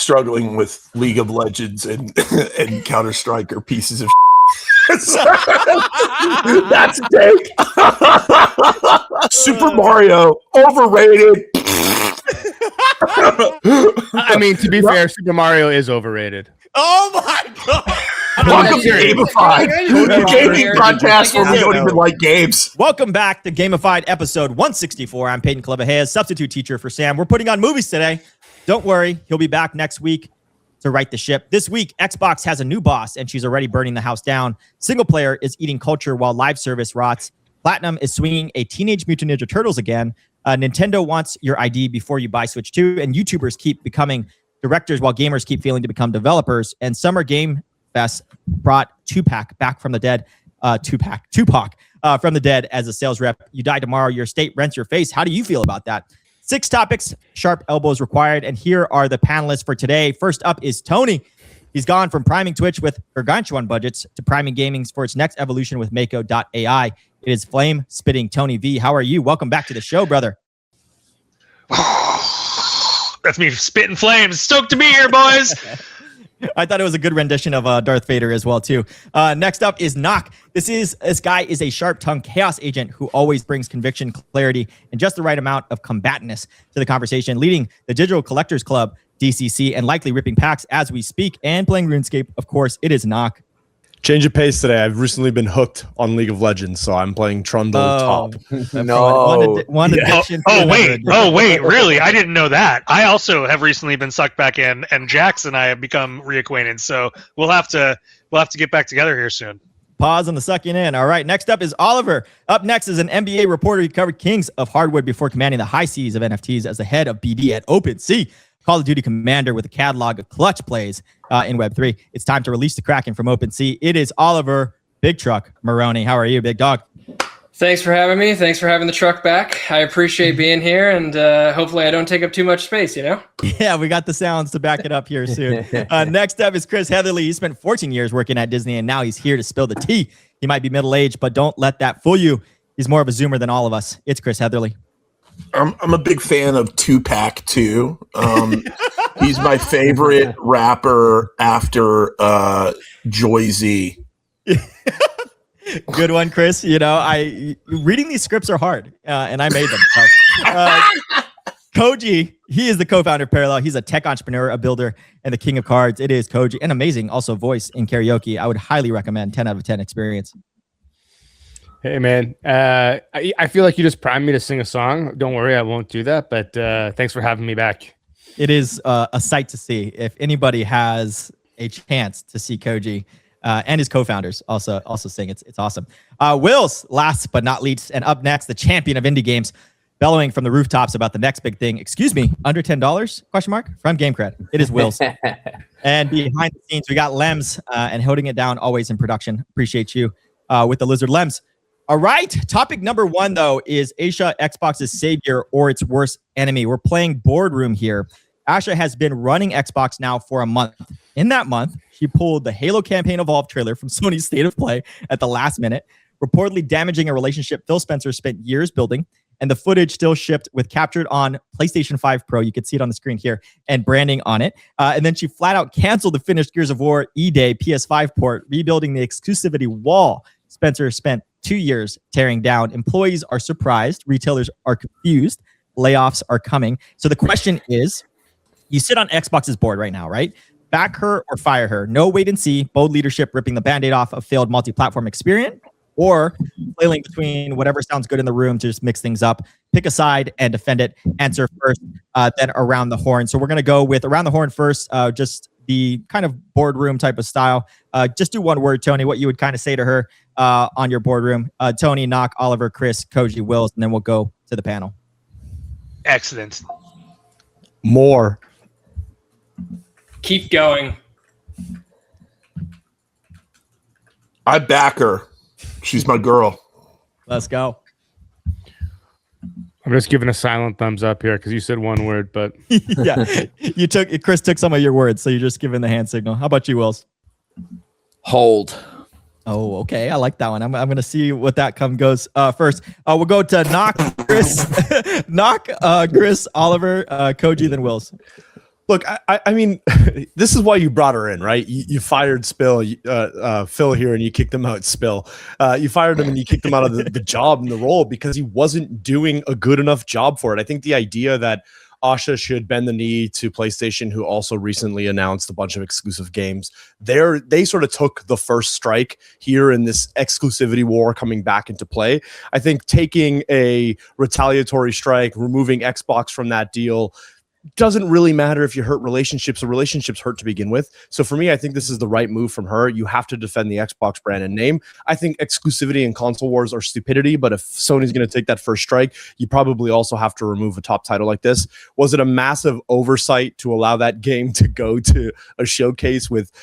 struggling with League of Legends and and Counter-Strike are pieces of That's a take. Super Mario, overrated. I mean, to be fair, Super Mario is overrated. Oh my god! Welcome to Gamified, the gaming podcast where we don't even like games. Welcome back to Gamified episode 164. I'm Peyton Clevahay, substitute teacher for Sam. We're putting on movies today. Don't worry, he'll be back next week to right the ship. This week, Xbox has a new boss, and she's already burning the house down. Single player is eating culture while live service rots. Platinum is swinging a Teenage Mutant Ninja Turtles again. Nintendo wants your ID before you buy Switch 2, and YouTubers keep becoming directors while gamers keep failing to become developers. And Summer Game Fest brought Tupac back from the dead. Tupac from the dead as a sales rep. You die tomorrow. Your state rents your face. How do you feel about that? 6 topics, sharp elbows required. And here are the panelists for today. First up is Tony. He's gone from priming Twitch with gargantuan budgets to priming gaming for its next evolution with Mako.ai. It is flame spitting Tony V. How are you? Welcome back to the show, brother. That's me spitting flames. Stoked to be here, boys. I thought it was a good rendition of Darth Vader as well, too. Next up is Knock. This guy is a sharp-tongued chaos agent who always brings conviction, clarity, and just the right amount of combatantness to the conversation, leading the Digital Collectors Club, DCC, and likely ripping packs as we speak, and playing RuneScape. Of course, it is Knock. Change of pace today. I've recently been hooked on League of Legends, so I'm playing Trundle top. No. One addiction. Wait, really? I didn't know that. I also have recently been sucked back in, and Jax and I have become reacquainted. So we'll have to get back together here soon. Pause on the sucking in. All right, next up is Oliver. Up next is an NBA reporter who covered Kings of Hardwood before commanding the high seas of NFTs as the head of BD at OpenSea. Call of Duty commander with a catalog of clutch plays in Web3. It's time to release the Kraken from OpenSea. It is Oliver Big Truck Maroney. How are you, big dog? Thanks for having me. Thanks for having the truck back. I appreciate being here, and hopefully I don't take up too much space, you know? Yeah, we got the sounds to back it up here soon. Next up is Chris Heatherly. He spent 14 years working at Disney, and now he's here to spill the tea. He might be middle-aged, but don't let that fool you. He's more of a Zoomer than all of us. It's Chris Heatherly. I'm a big fan of Tupac too. He's my favorite rapper after Joy Z. Good one, Chris. You know, reading these scripts are hard, and I made them. So. Koji, he is the co-founder of Parallel. He's a tech entrepreneur, a builder, and the king of cards. It is Koji, an amazing also voice in karaoke. I would highly recommend 10 out of 10 experience. Hey, man. I feel like you just primed me to sing a song. Don't worry, I won't do that. But thanks for having me back. It is a sight to see. If anybody has a chance to see Koji and his co-founders also sing, it's awesome. Wills, last but not least, and up next, the champion of indie games, bellowing from the rooftops about the next big thing. Excuse me, under $10? Question mark from GameCred. It is Wills. And behind the scenes, we got Lems and holding it down always in production. Appreciate you with the lizard Lems. All right. Topic number 1, though, is Asha, Xbox's savior or its worst enemy. We're playing boardroom here. Asha has been running Xbox now for a month. In that month, she pulled the Halo Campaign Evolved trailer from Sony's State of Play at the last minute, reportedly damaging a relationship Phil Spencer spent years building, and the footage still shipped with captured on PlayStation 5 Pro. You can see it on the screen here, and branding on it. And then she flat out canceled the finished Gears of War E-Day PS5 port, rebuilding the exclusivity wall Spencer spent 2 years tearing down. Employees are surprised. Retailers are confused. Layoffs are coming. So the question is, you sit on Xbox's board right now, right? Back her or fire her. No wait and see. Bold leadership ripping the Band-Aid off of failed multi-platform experience, or flailing between whatever sounds good in the room to just mix things up. Pick a side and defend it. Answer first, then around the horn. So we're going to go with around the horn first, just the kind of boardroom type of style. Just do one word, Tony, what you would kind of say to her on your boardroom. Tony, Knock, Oliver, Chris, Koji, Wills, and then we'll go to the panel. Excellent. More. Keep going. I back her. She's my girl. Let's go. I'm just giving a silent thumbs up here because you said one word, but yeah, Chris took some of your words, so you're just giving the hand signal. How about you, Wills? Hold. Oh, okay. I like that one. I'm going to see what that goes first. We'll go to Knock, Chris, Chris, Oliver, Koji, then Wills. Look, I mean, this is why you brought her in, right? You fired Phil here, and you kicked him out. You fired him and you kicked him out of the job and the role because he wasn't doing a good enough job for it. I think the idea that Asha should bend the knee to PlayStation, who also recently announced a bunch of exclusive games. They sort of took the first strike here in this exclusivity war coming back into play. I think taking a retaliatory strike, removing Xbox from that deal, doesn't really matter if you hurt relationships. The relationships hurt to begin with. So for me, I think this is the right move from her. You have to defend the Xbox brand and name. I think exclusivity and console wars are stupidity, but if Sony's going to take that first strike, you probably also have to remove a top title like this. Was it a massive oversight to allow that game to go to a showcase with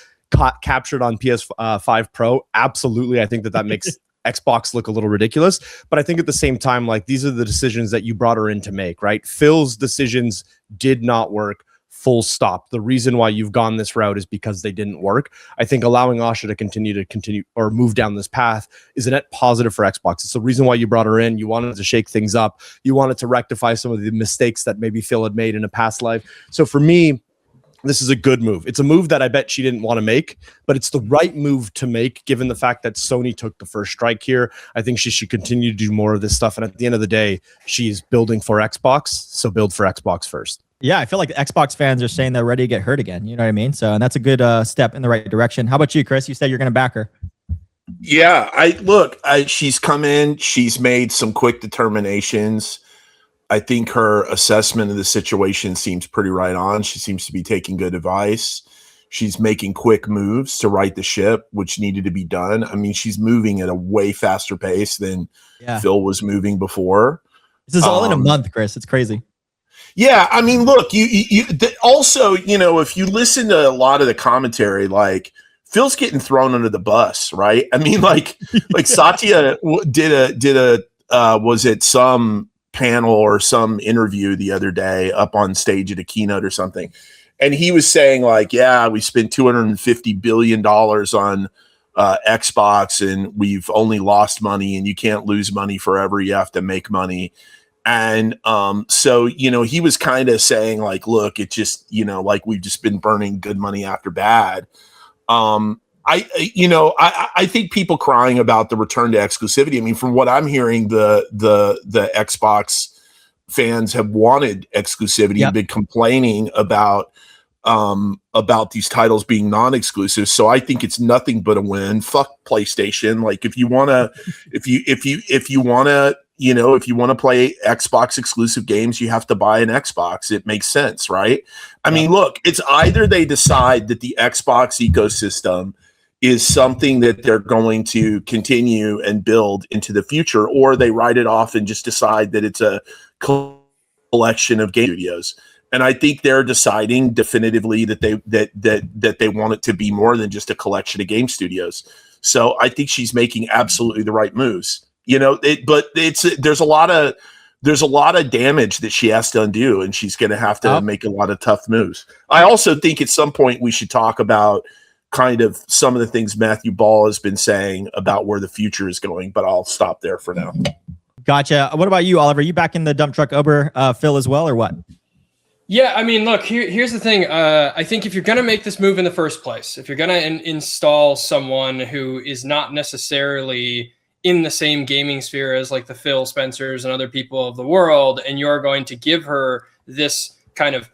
captured on PS5 Pro? Absolutely. I think that makes Xbox look a little ridiculous, but I think at the same time, like, these are the decisions that you brought her in to make, right? Phil's decisions did not work, full stop. The reason why you've gone this route is because they didn't work. I think allowing Asha to continue or move down this path is a net positive for Xbox. It's the reason why you brought her in. You wanted to shake things up. You wanted to rectify some of the mistakes that maybe Phil had made in a past life. So for me, this is a good move. It's a move that I bet she didn't want to make, but it's the right move to make given the fact that Sony took the first strike here. I think she should continue to do more of this stuff. And at the end of the day, she's building for Xbox. So build for Xbox first. Yeah, I feel like the Xbox fans are saying they're ready to get hurt again. You know what I mean? So, and that's a good step in the right direction. How about you, Chris? You said you're going to back her. Yeah, she's come in. She's made some quick determinations. I think her assessment of the situation seems pretty right on. She seems to be taking good advice. She's making quick moves to right the ship, which needed to be done. I mean, she's moving at a way faster pace than Phil was moving before. This is all in a month, Chris. It's crazy. Yeah, I mean, look, also, you know, if you listen to a lot of the commentary, like, Phil's getting thrown under the bus, right? I mean, like Satya did a was it some panel or some interview the other day up on stage at a keynote or something, and he was saying, like, yeah, we spent $250 billion on Xbox and we've only lost money, and you can't lose money forever, you have to make money. And so, you know, he was kind of saying, like, look, it just, you know, like, we've just been burning good money after bad. I think people crying about the return to exclusivity. I mean, from what I'm hearing, the Xbox fans have wanted exclusivity and been complaining about these titles being non-exclusive. So I think it's nothing but a win. Fuck PlayStation. Like, if you want to play Xbox exclusive games, you have to buy an Xbox. It makes sense, right? I mean, look, it's either they decide that the Xbox ecosystem is something that they're going to continue and build into the future, or they write it off and just decide that it's a collection of game studios. And I think they're deciding definitively that they want it to be more than just a collection of game studios. So I think she's making absolutely the right moves. You know, there's a lot of damage that she has to undo, and she's going to have to make a lot of tough moves. I also think at some point we should talk about kind of some of the things Matthew Ball has been saying about where the future is going, but I'll stop there for now. Gotcha. What about you, Oliver? You back in the dump truck Uber Phil as well, or what? Yeah, I mean, look, here's the thing. I think if you're going to make this move in the first place, if you're going to install someone who is not necessarily in the same gaming sphere as like the Phil Spencers and other people of the world, and you're going to give her this kind of,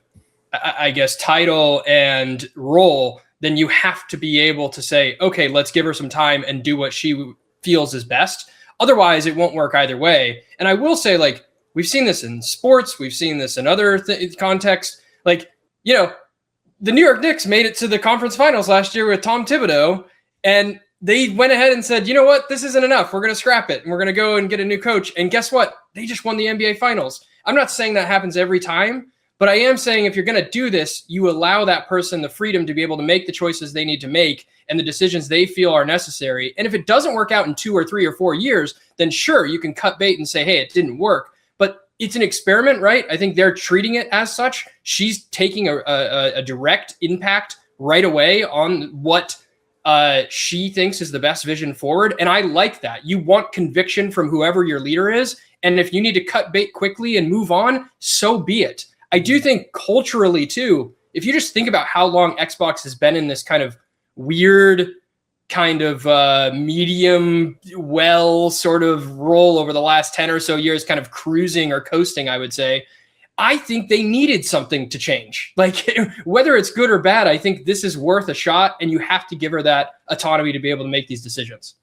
I guess, title and role, then you have to be able to say, okay, let's give her some time and do what she feels is best. Otherwise, it won't work either way. And I will say, like, we've seen this in sports. We've seen this in other contexts. Like, you know, the New York Knicks made it to the conference finals last year with Tom Thibodeau, and they went ahead and said, you know what, this isn't enough. We're going to scrap it, and we're going to go and get a new coach. And guess what? They just won the NBA finals. I'm not saying that happens every time, but I am saying if you're going to do this, you allow that person the freedom to be able to make the choices they need to make and the decisions they feel are necessary. And if it doesn't work out in 2 or 3 or 4 years, then sure, you can cut bait and say, hey, it didn't work. But it's an experiment, right? I think they're treating it as such. She's taking a direct impact right away on what she thinks is the best vision forward. And I like that. You want conviction from whoever your leader is. And if you need to cut bait quickly and move on, so be it. I do think culturally too, if you just think about how long Xbox has been in this kind of weird kind of medium well sort of role over the last 10 or so years, kind of cruising or coasting, I would say, I think they needed something to change. Like, whether it's good or bad, I think this is worth a shot, and you have to give her that autonomy to be able to make these decisions.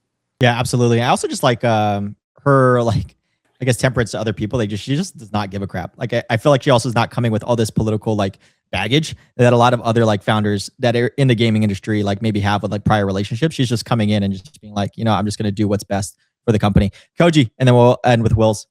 Yeah, absolutely. I also just like her, like, I guess, temperance to other people. She just does not give a crap. Like, I feel like she also is not coming with all this political like baggage that a lot of other like founders that are in the gaming industry like maybe have with like prior relationships. She's just coming in and just being like, I'm just going to do what's best for the company. Koji, and then we'll end with Will's.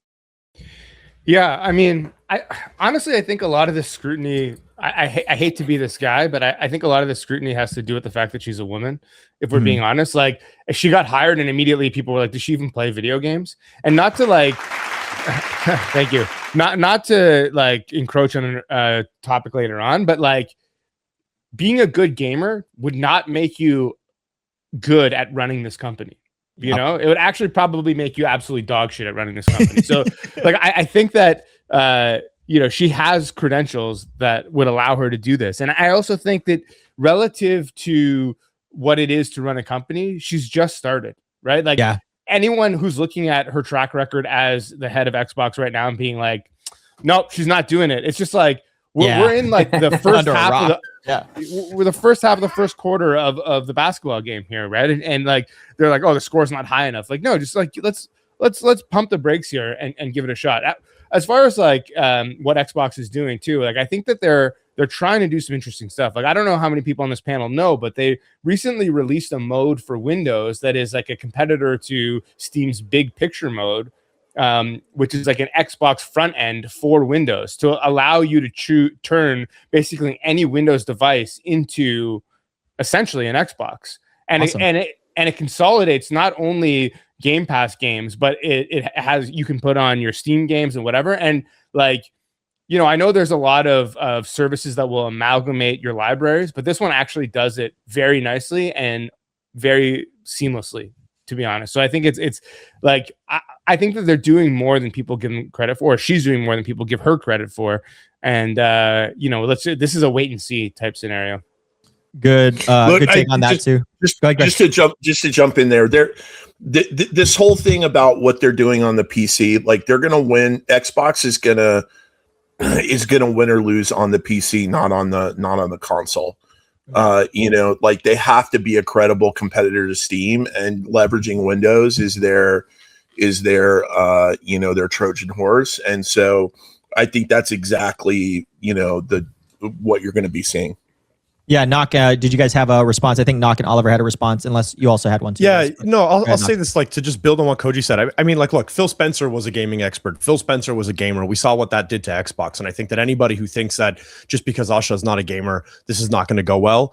Yeah, I mean, I honestly, I think a lot of this scrutiny, I hate to be this guy, but I think a lot of the scrutiny has to do with the fact that she's a woman. If we're being honest, like, she got hired and immediately people were like, does she even play video games? And not to like, thank you. Not to like encroach on a topic later on, but like, being a good gamer would not make you good at running this company. You know, it would actually probably make you absolutely dog shit at running this company. So like, I think that, she has credentials that would allow her to do this. And I also think that relative to what it is to run a company, she's just started, right? Like, anyone who's looking at her track record as the head of Xbox right now and being like, nope, she's not doing it. It's just like, we're in like the first half of the, we're the first half of the first quarter of the basketball game here, right? And like, they're like, oh, the score's not high enough. Like, no, just like, let's pump the brakes here and give it a shot. As far as like what Xbox is doing too, like, I think that they're trying to do some interesting stuff. Like, I don't know how many people on this panel know, but they recently released a mode for Windows that is like a competitor to Steam's Big Picture mode, which is like an Xbox front end for Windows to allow you to turn basically any Windows device into essentially an Xbox. And awesome. it consolidates not only Game Pass games, but it has, you can put on your Steam games and whatever. And like, I know there's a lot of services that will amalgamate your libraries, but this one actually does it very nicely and very seamlessly, to be honest. So I think it's like, I think that they're doing more than people give them credit for. Or she's doing more than people give her credit for. And, this is a wait and see type scenario. Good. Look, good take on that too. Just to jump in there, this whole thing about what they're doing on the PC, like, they're going to win. Xbox is going to win or lose on the PC, not on the console. Like, they have to be a credible competitor to Steam, and leveraging Windows is their their Trojan horse. And so I think that's exactly, what you're going to be seeing. Yeah, Knock, did you guys have a response? I think Knock and Oliver had a response, unless you also had one too. Yeah, no, I'll say this, like, to just build on what Koji said. I mean, like, look, Phil Spencer was a gaming expert. Phil Spencer was a gamer. We saw what that did to Xbox. And I think that anybody who thinks that just because Asha is not a gamer, this is not going to go well,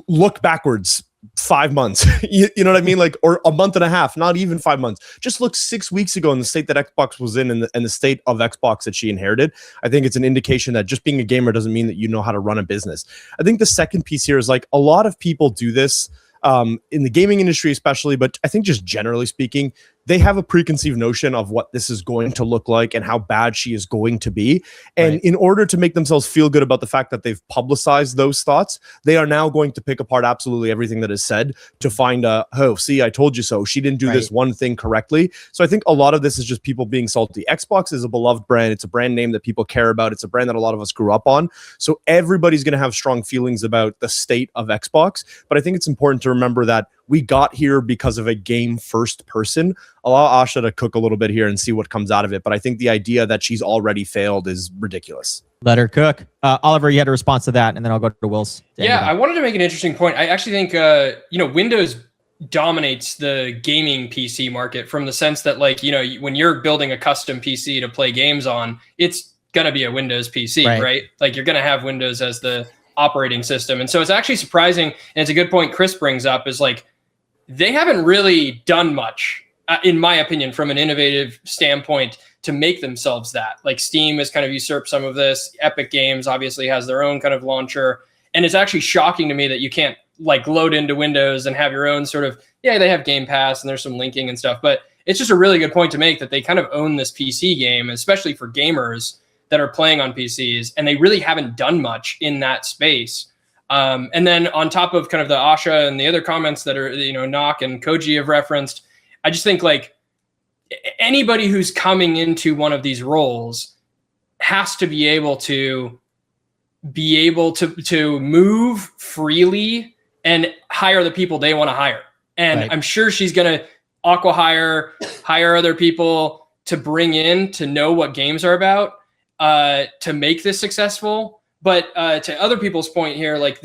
look backwards 5 months. you know what I mean? Like, or a month and a half, not even 5 months. Just look 6 weeks ago in the state that Xbox was in, and the state of Xbox that she inherited. I think it's an indication that just being a gamer doesn't mean that you know how to run a business. I think the second piece here is, like, a lot of people do this in the gaming industry especially, but I think just generally speaking, they have a preconceived notion of what this is going to look like and how bad she is going to be. And in order to make themselves feel good about the fact that they've publicized those thoughts, they are now going to pick apart absolutely everything that is said to find oh, see, I told you so. She didn't do this one thing correctly. So I think a lot of this is just people being salty. Xbox is a beloved brand. It's a brand name that people care about. It's a brand that a lot of us grew up on. So everybody's going to have strong feelings about the state of Xbox. But I think it's important to remember that we got here because of a game first person. Allow Asha to cook a little bit here and see what comes out of it. But I think the idea that she's already failed is ridiculous. Let her cook. Oliver, you had a response to that, and then I'll go to Will's. Yeah, I wanted to make an interesting point. I actually think, Windows dominates the gaming PC market, from the sense that, like, when you're building a custom PC to play games on, it's going to be a Windows PC, right? Like, you're going to have Windows as the operating system. And so it's actually surprising, and it's a good point Chris brings up, is like, they haven't really done much, in my opinion, from an innovative standpoint to make themselves that. Like, Steam has kind of usurped some of this. Epic Games obviously has their own kind of launcher. And it's actually shocking to me that you can't, like, load into Windows and have your own sort of, they have Game Pass and there's some linking and stuff. But it's just a really good point to make that they kind of own this PC game, especially for gamers. that are playing on PCs, and they really haven't done much in that space. And then on top of kind of the Asha and the other comments that are, Nock and Koji have referenced, I just think like anybody who's coming into one of these roles has to be able to move freely and hire the people they want to hire. And Right. I'm sure she's going to hire other people to bring in to know what games are about, to make this successful. But to other people's point here, like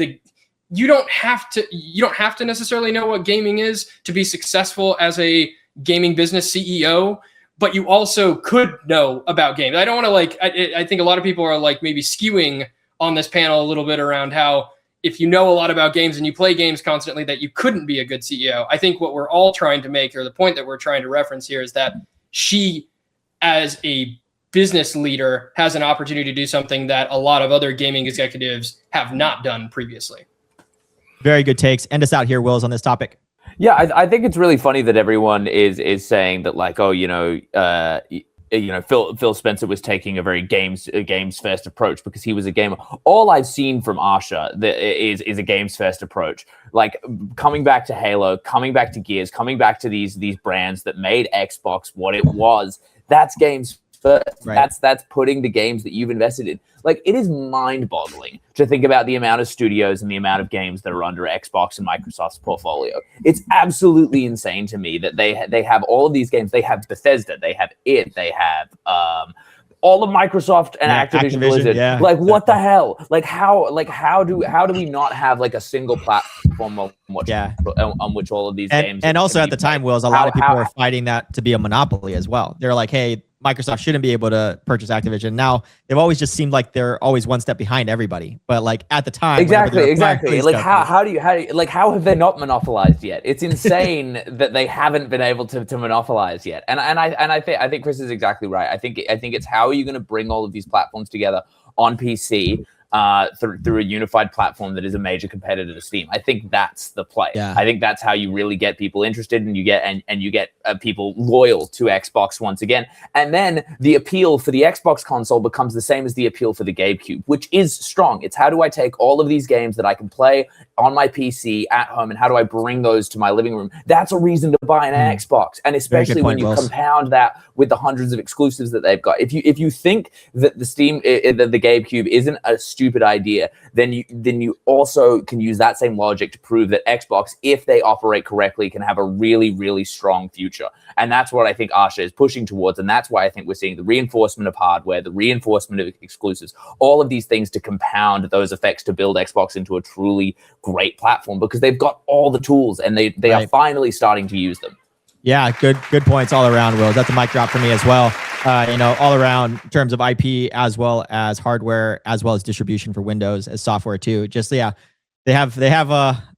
you don't have to necessarily know what gaming is to be successful as a gaming business CEO, but you also could know about games. I don't want to I think a lot of people are like maybe skewing on this panel a little bit around how if you know a lot about games and you play games constantly that you couldn't be a good CEO. I think what we're all trying to make, or the point that we're trying to reference here, is that she, as a business leader, has an opportunity to do something that a lot of other gaming executives have not done previously. Very good takes. End us out here, Wills, on this topic. Yeah, I think it's really funny that everyone is saying that, like, oh, Phil Spencer was taking a very games first approach because he was a gamer. All I've seen from Asha is a games first approach. Like coming back to Halo, coming back to Gears, coming back to these brands that made Xbox what it was. That's games first. Right. That's putting the games that you've invested in. Like, it is mind-boggling to think about the amount of studios and the amount of games that are under Xbox and Microsoft's portfolio. It's absolutely insane to me that they have all of these games. They have Bethesda, they have they have all of Microsoft and Activision Blizzard. Yeah, like, what the hell? How do we not have like a single platform on which all of these games? And also at the time, Wills, a lot of people were fighting that to be a monopoly as well. They're like, hey, Microsoft shouldn't be able to purchase Activision. Now they've always just seemed like they're always one step behind everybody. But like at the time, exactly. Like how have they not monopolized yet? It's insane that they haven't been able to monopolize yet. And I think Chris is exactly right. I think it's how are you going to bring all of these platforms together on PC through a unified platform that is a major competitor to Steam. I think that's the play. Yeah. I think that's how you really get people interested, and you get people loyal to Xbox once again. And then the appeal for the Xbox console becomes the same as the appeal for the GameCube, which is strong. It's how do I take all of these games that I can play on my PC at home, and how do I bring those to my living room? That's a reason to buy an Xbox, and especially when you compound that with the hundreds of exclusives that they've got. If you think that the GameCube isn't a stupid idea, then you also can use that same logic to prove that Xbox, if they operate correctly, can have a really, really strong future. And that's what I think Asha is pushing towards, and that's why I think we're seeing the reinforcement of hardware, the reinforcement of exclusives, all of these things to compound those effects to build Xbox into a truly great platform, because they've got all the tools and they are finally starting to use them. Yeah, good points all around, Will. That's a mic drop for me as well. All around in terms of IP as well as hardware, as well as distribution for Windows as software too. Just they have the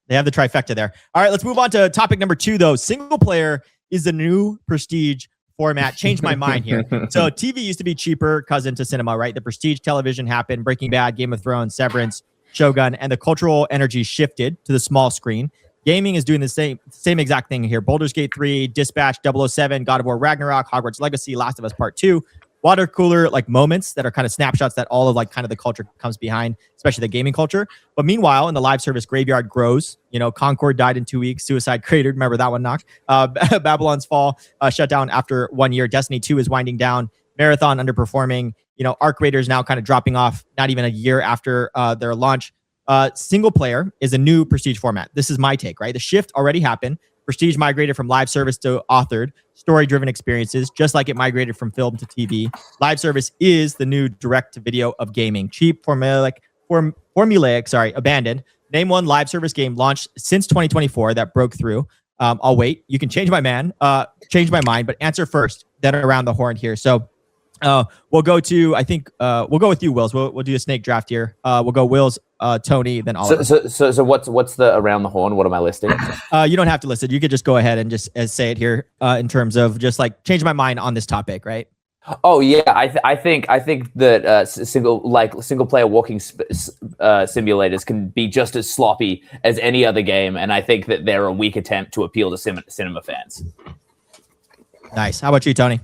trifecta there. All right, let's move on to topic number 2 though. Single player is the new prestige format. Changed my mind here. So TV used to be cheaper cousin to cinema, right? The prestige television happened, Breaking Bad, Game of Thrones, Severance, Shogun, and the cultural energy shifted to the small screen. Gaming is doing the same exact thing here. Baldur's Gate 3, Dispatch, 007, God of War Ragnarok, Hogwarts Legacy, Last of Us Part 2. Water cooler like moments that are kind of snapshots that all of like kind of the culture comes behind, especially the gaming culture. But meanwhile, in the live service graveyard grows. Concord died in 2 weeks. Suicide cratered. Remember that one, Knock? Babylon's Fall shut down after 1 year. Destiny 2 is winding down. Marathon underperforming. Arc Raiders now kind of dropping off, not even a year after their launch. Single player is a new prestige format. This is my take, right? The shift already happened. Prestige migrated from live service to authored, story-driven experiences, just like it migrated from film to TV. Live service is the new direct-to-video of gaming. Cheap, formulaic, abandoned. Name one live service game launched since 2024 that broke through. I'll wait. You can change my mind, but answer first, then around the horn here. So we'll go to, I think, we'll go with you, Wills. We'll do a snake draft here. We'll go Wills, Tony, then Oliver. So what's the around the horn? What am I listing? You don't have to list it. You could just go ahead and just say it here in terms of just like change my mind on this topic, right? Oh yeah, I think that single player walking simulators can be just as sloppy as any other game, and I think that they're a weak attempt to appeal to cinema fans. Nice. How about you, Tony?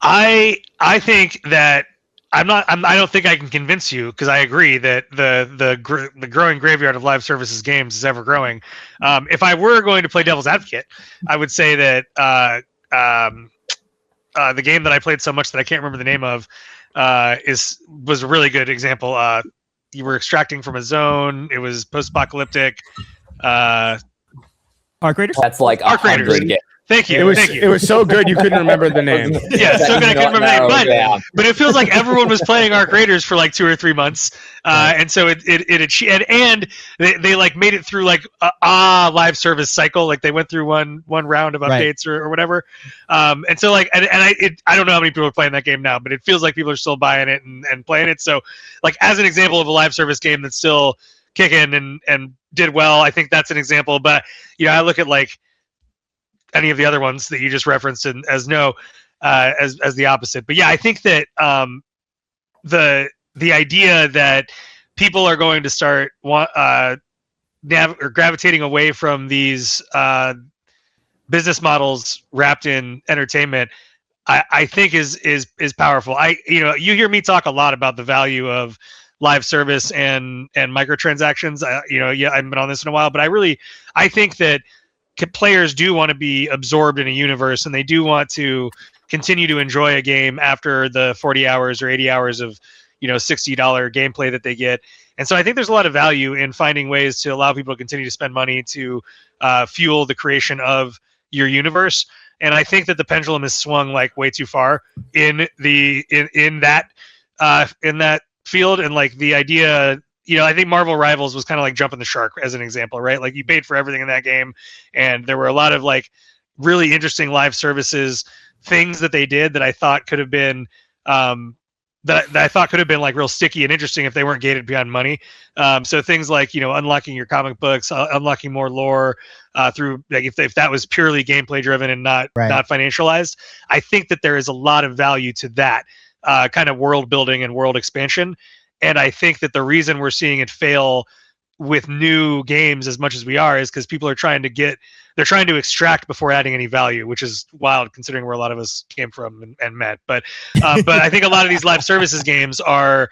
I think that I don't think I can convince you, because I agree that the growing graveyard of live services games is ever growing. If I were going to play devil's advocate, I would say that the game that I played so much that I can't remember the name of was a really good example. You were extracting from a zone. It was post-apocalyptic. Arc Raiders? That's like Arc Raiders. 100 games. Thank you. It was so good you couldn't remember the name. Yeah, so good I couldn't remember the name. But it feels like everyone was playing Arc Raiders for like 2 or 3 months, and so it achieved, and they like made it through like a live service cycle. Like they went through one round of updates or whatever, and so like I don't know how many people are playing that game now, but it feels like people are still buying it and playing it. So like as an example of a live service game that's still kicking and did well, I think that's an example. But I look at like any of the other ones that you just referenced and as the opposite. But yeah, I think that the idea that people are going to start gravitating away from these business models wrapped in entertainment, I think is powerful. You hear me talk a lot about the value of live service and microtransactions. I haven't been on this in a while, but I think that players do want to be absorbed in a universe, and they do want to continue to enjoy a game after the 40 hours or 80 hours of $60 gameplay that they get. And so I think there's a lot of value in finding ways to allow people to continue to spend money to fuel the creation of your universe. And I think that the pendulum has swung like way too far in that field. And like the idea, I think Marvel Rivals was kind of like jumping the shark as an example, right? Like you paid for everything in that game, and there were a lot of like really interesting live services things that they did that I thought could have been that I thought could have been like real sticky and interesting if they weren't gated beyond money. So things like unlocking your comic books, unlocking more lore through like if that was purely gameplay driven and not financialized. I think that there is a lot of value to that kind of world building and world expansion. And I think that the reason we're seeing it fail with new games as much as we are is because people are trying to extract before adding any value, which is wild considering where a lot of us came from and met. But I think a lot of these live services games are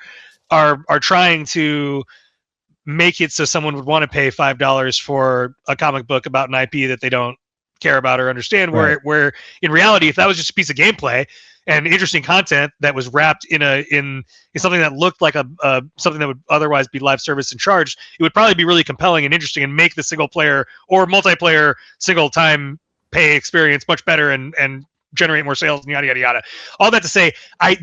trying to make it so someone would want to pay $5 for a comic book about an IP that they don't care about or understand. Where in reality, if that was just a piece of gameplay and interesting content that was wrapped in something that looked like something that would otherwise be live service and charged, it would probably be really compelling and interesting and make the single player or multiplayer single time pay experience much better and generate more sales and yada yada yada. All that to say, I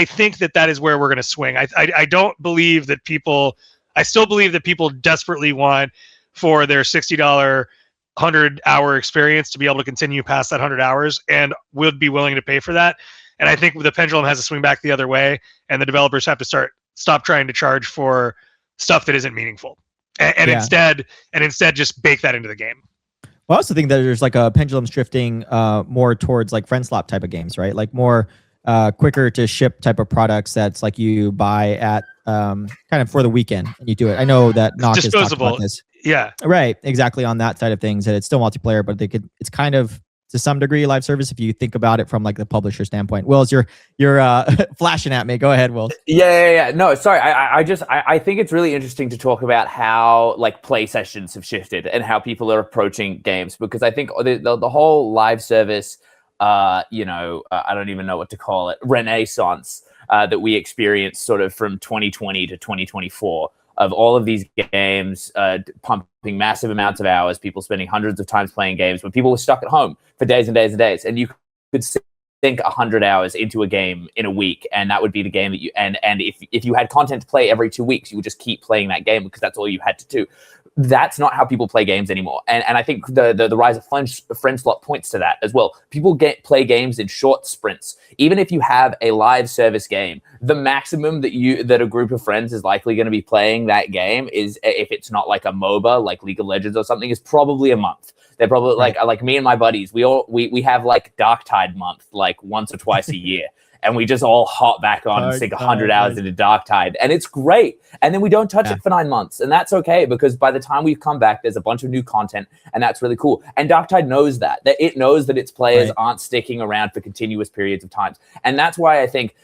think that is where we're going to swing. I don't believe that people. I still believe that people desperately want for their $60 100-hour experience to be able to continue past that 100 hours and would be willing to pay for that. And I think the pendulum has to swing back the other way, and the developers have to stop trying to charge for stuff that isn't meaningful and instead just bake that into the game. Well, I also think that there's like a pendulum shifting more towards like friend slot type of games, right? Like more quicker to ship type of products that's like you buy at kind of for the weekend and you do it. I know that Knock has talked about this. Yeah. Right. Exactly on that side of things. And it's still multiplayer, but it's kind of to some degree live service if you think about it from like the publisher standpoint. Wills, you're flashing at me. Go ahead, Wills. Yeah. No, sorry. I think it's really interesting to talk about how like play sessions have shifted and how people are approaching games, because I think the whole live service, I don't even know what to call it, renaissance that we experienced sort of from 2020 to 2024. Of all of these games pumping massive amounts of hours, people spending hundreds of times playing games when people were stuck at home for days and days and days. And you could sink 100 hours into a game in a week, and that would be the game that you and if you had content to play every 2 weeks, you would just keep playing that game because that's all you had to do. That's not how people play games anymore. And I think the rise of friend slot points to that as well. People play games in short sprints. Even if you have a live service game, the maximum that a group of friends is likely going to be playing that game is, if it's not like a MOBA, like League of Legends or something, is probably a month. They're probably like me and my buddies, we have like Dark Tide month, like once or twice a year. and we just all hop back on and sink 100 hours into Darktide, and it's great. And then we don't touch it for 9 months, and that's okay, because by the time we come back, there's a bunch of new content, and that's really cool. And Darktide knows that it knows that its players aren't sticking around for continuous periods of time, and that's why I think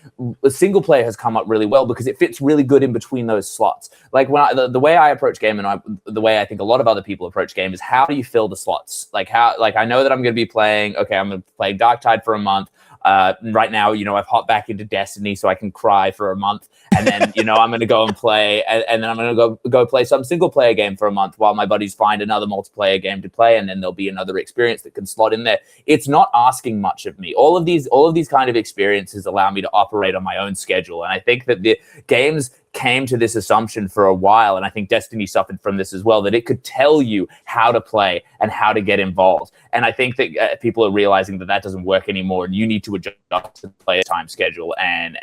a single player has come up really well, because it fits really good in between those slots. Like when the way I approach game, and the way I think a lot of other people approach game, is how do you fill the slots? Like I know that I'm going to be playing. Okay, I'm going to play Darktide for a month. Right now, I've hopped back into Destiny so I can cry for a month, and then I'm going to go and play, and then I'm going to go play some single player game for a month while my buddies find another multiplayer game to play, and then there'll be another experience that can slot in there. It's not asking much of me. All of these kind of experiences allow me to operate on my own schedule, and I think that the games came to this assumption for a while, and I think Destiny suffered from this as well, that it could tell you how to play and how to get involved. And I think that people are realizing that doesn't work anymore, and you need to adjust to the player time schedule and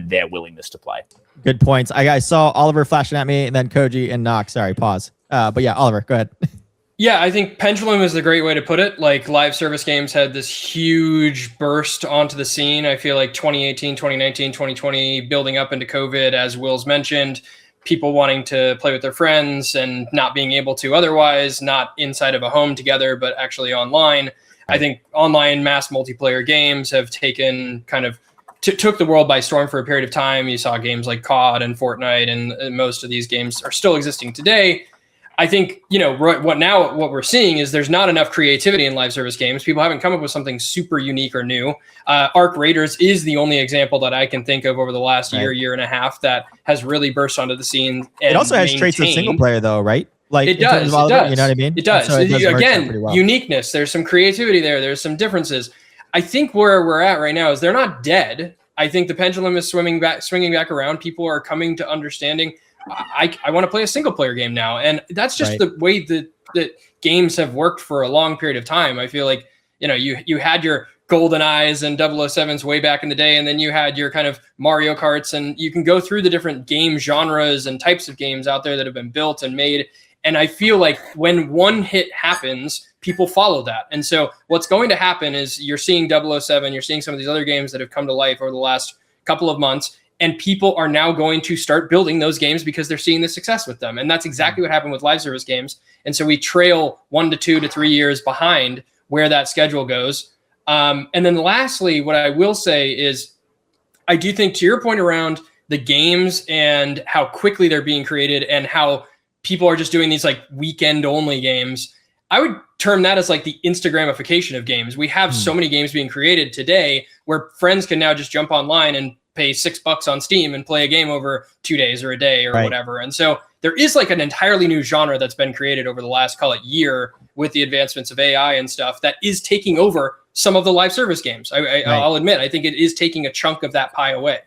their willingness to play. Good points. I saw Oliver flashing at me, and then Koji and Nock. Sorry, pause. But yeah, Oliver, go ahead. Yeah, I think pendulum is the great way to put it. Like, live service games had this huge burst onto the scene. I feel like 2018, 2019, 2020, building up into COVID, as Will's mentioned, people wanting to play with their friends and not being able to otherwise, not inside of a home together, but actually online. I think online mass multiplayer games have taken took the world by storm for a period of time. You saw games like COD and Fortnite, and most of these games are still existing today. I think, what we're seeing is there's not enough creativity in live service games. People haven't come up with something super unique or new. Arc Raiders is the only example that I can think of over the last year and a half that has really burst onto the scene. And it also has traits of single player, though, right? Like, it does. You know what I mean? It does. So again, uniqueness. There's some creativity there. There's some differences. I think where we're at right now is they're not dead. I think the pendulum is swinging back around. People are coming to understanding. I want to play a single player game now. And that's just the way that games have worked for a long period of time. I feel like, you had your Golden Eyes and 007s way back in the day, and then you had your kind of Mario Karts, and you can go through the different game genres and types of games out there that have been built and made. And I feel like when one hit happens, people follow that. And so what's going to happen is you're seeing 007, you're seeing some of these other games that have come to life over the last couple of months, and people are now going to start building those games because they're seeing the success with them. And that's exactly what happened with live service games. And so we trail 1 to 2 to 3 years behind where that schedule goes. And then lastly, what I will say is, I do think, to your point around the games and how quickly they're being created and how people are just doing these like weekend only games, I would term that as like the Instagramification of games. We have so many games being created today where friends can now just jump online and pay $6 on Steam and play a game over 2 days or a day or whatever. And so there is like an entirely new genre that's been created over the last, call it, year, with the advancements of AI and stuff, that is taking over some of the live service games. I'll admit, I think it is taking a chunk of that pie away.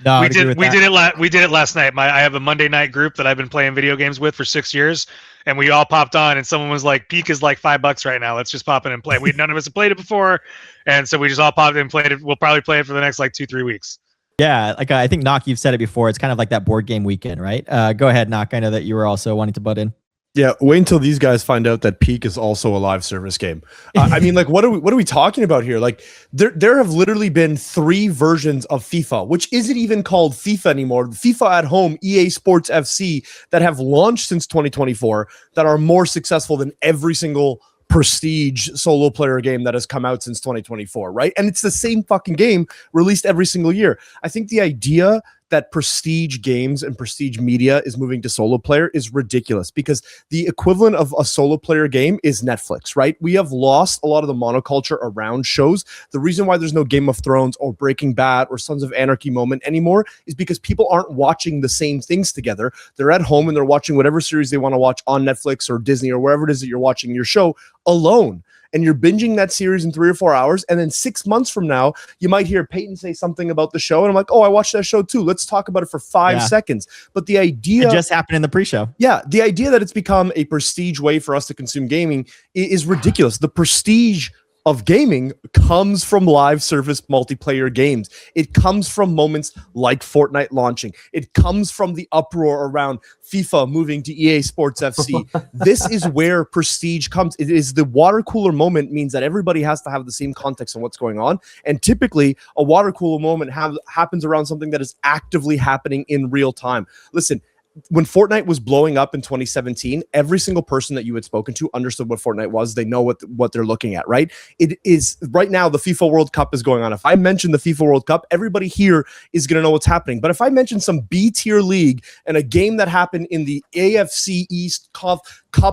No, we did it last night. I have a Monday night group that I've been playing video games with for 6 years, and we all popped on, and someone was like, "Peak is like $5 right now. Let's just pop in and play." None of us have played it before, and so we just all popped in and played it. We'll probably play it for the next like 2-3 weeks. Yeah, like I think, Nock, you've said it before. It's kind of like that board game weekend, right? Go ahead, Nock. I know that you were also wanting to butt in. Yeah, wait until these guys find out that Peak is also a live service game. I mean, like, what are we talking about here? Like, there have literally been 3 versions of FIFA, which isn't even called FIFA anymore. FIFA at Home, EA Sports FC, that have launched since 2024, that are more successful than every single prestige solo player game that has come out since 2024, right? And it's the same fucking game released every single year. I think the idea that prestige games and prestige media is moving to solo player is ridiculous, because the equivalent of a solo player game is Netflix, right? We have lost a lot of the monoculture around shows. The reason why there's no Game of Thrones or Breaking Bad or Sons of Anarchy moment anymore is because people aren't watching the same things together. They're at home and they're watching whatever series they want to watch on Netflix or Disney or wherever it is that you're watching your show alone. And you're binging that series in 3 or 4 hours. And then 6 months from now, you might hear Peyton say something about the show. And I'm like, oh, I watched that show too. Let's talk about it for 5 seconds. But the idea... It just happened in the pre-show. Yeah. The idea that it's become a prestige way for us to consume gaming is ridiculous. The prestige of gaming comes from live service multiplayer games. It comes from moments like Fortnite launching. It comes from the uproar around FIFA moving to EA Sports FC. This is where prestige comes. It is the water cooler moment, means that everybody has to have the same context on what's going on. And typically a water cooler moment happens around something that is actively happening in real time. Listen, when Fortnite was blowing up in 2017, every single person that you had spoken to understood what Fortnite was. They know what they're looking at, right? It is right now the FIFA World Cup is going on. If I mention the FIFA World Cup, everybody here is going to know what's happening. But if I mention some B-tier league and a game that happened in the AFC East Cup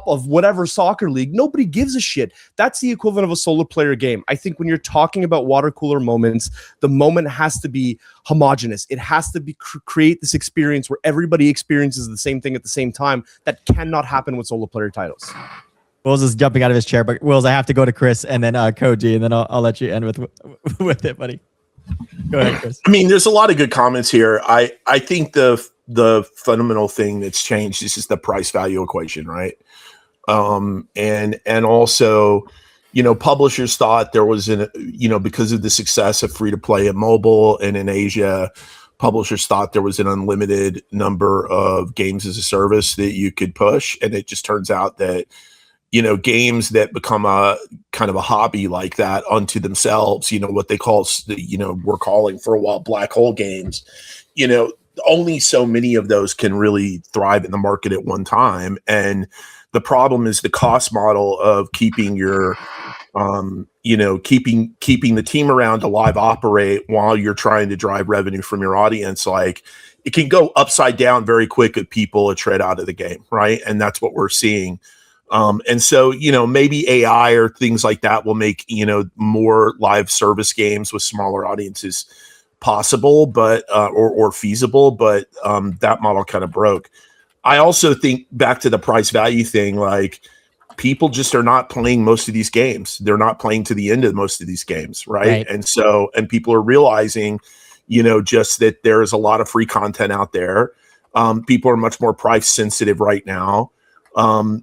of whatever soccer league, nobody gives a shit. That's the equivalent of a solo player game. I think when you're talking about water cooler moments, the moment has to be homogenous. It has to be create this experience where everybody experiences the same thing at the same time. That cannot happen with solo player titles. Wills is jumping out of his chair, but Wills, I have to go to Chris and then Koji, and then I'll let you end with it, buddy. Go ahead, Chris. I mean, there's a lot of good comments here. I think the fundamental thing that's changed is just the price value equation, right? And also, you know, publishers thought there was because of the success of free to play at mobile and in Asia, publishers thought there was an unlimited number of games as a service that you could push. And it just turns out that, you know, games that become a kind of a hobby like that unto themselves, you know, what they call, we're calling for a while black hole games, you know, only so many of those can really thrive in the market at one time. And the problem is the cost model of keeping your, keeping the team around to live operate while you're trying to drive revenue from your audience. Like, it can go upside down very quick if people are tread out of the game, right? And that's what we're seeing. And so, you know, maybe AI or things like that will make, you know, more live service games with smaller audiences possible, but or feasible, but that model kind of broke. I also think back to the price value thing, like, people just are not playing most of these games. They're not playing to the end of most of these games, right? And so, and people are realizing, you know, just that there is a lot of free content out there. People are much more price sensitive right now,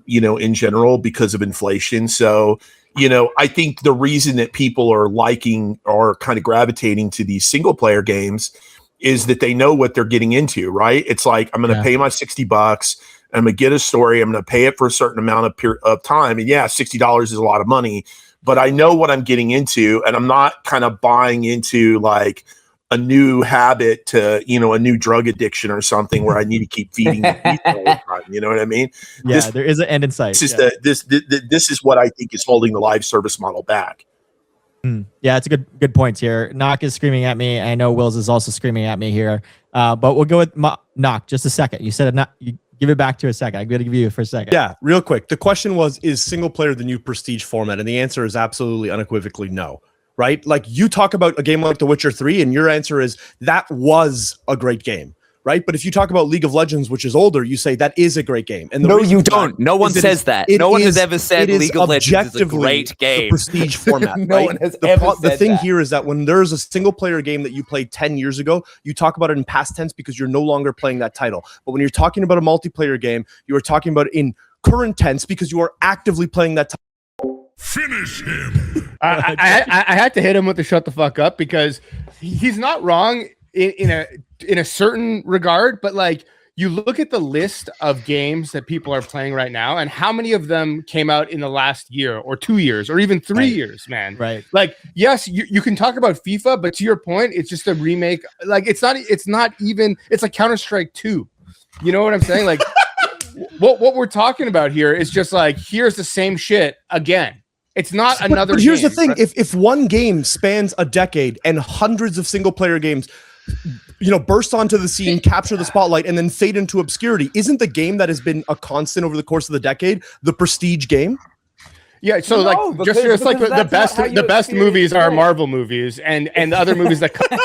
you know, in general because of inflation. So, you know, I think the reason that people are liking or kind of gravitating to these single player games is that they know what they're getting into, right? It's like, I'm going to pay my $60. I'm going to get a story. I'm going to pay it for a certain amount of time. And yeah, $60 is a lot of money, but I know what I'm getting into, and I'm not kind of buying into like a new habit to, you know, a new drug addiction or something where I need to keep feeding the people all the time. You know what I mean? Yeah, there is an end in sight. This is what I think is holding the live service model back. Yeah, it's a good point here. Knock is screaming at me. I know Wills is also screaming at me here. But we'll go with Knock. Just a second. You said you give it back to a second. I'm going to give you for a second. Yeah, real quick. The question was, is single player the new prestige format? And the answer is absolutely unequivocally no. Right? Like, you talk about a game like The Witcher 3, and your answer is that was a great game. Right? But if you talk about League of Legends, which is older, you say that is a great game. And no, you don't. No one says that. No one has ever said League of Legends is a great game. The prestige format. No one has ever said that. The thing here is that when there's a single player game that you played 10 years ago, you talk about it in past tense because you're no longer playing that title. But when you're talking about a multiplayer game, you are talking about it in current tense because you are actively playing that title. Finish him. I had to hit him with the shut the fuck up because he's not wrong in a certain regard, but like, you look at the list of games that people are playing right now and how many of them came out in the last year or 2 years or even 3 years, man. Right. Like, yes, you can talk about FIFA, but to your point, it's just a remake. Like, it's not even, it's like Counter-Strike 2. You know what I'm saying? Like, what we're talking about here is just like, here's the same shit again. It's not another But here's game, the thing. right? If one game spans a decade and hundreds of single player games, you know, burst onto the scene, capture the spotlight, and then fade into obscurity, isn't the game that has been a constant over the course of the decade the prestige game? Yeah, so like just like the best movies are Marvel movies, and the other movies that come.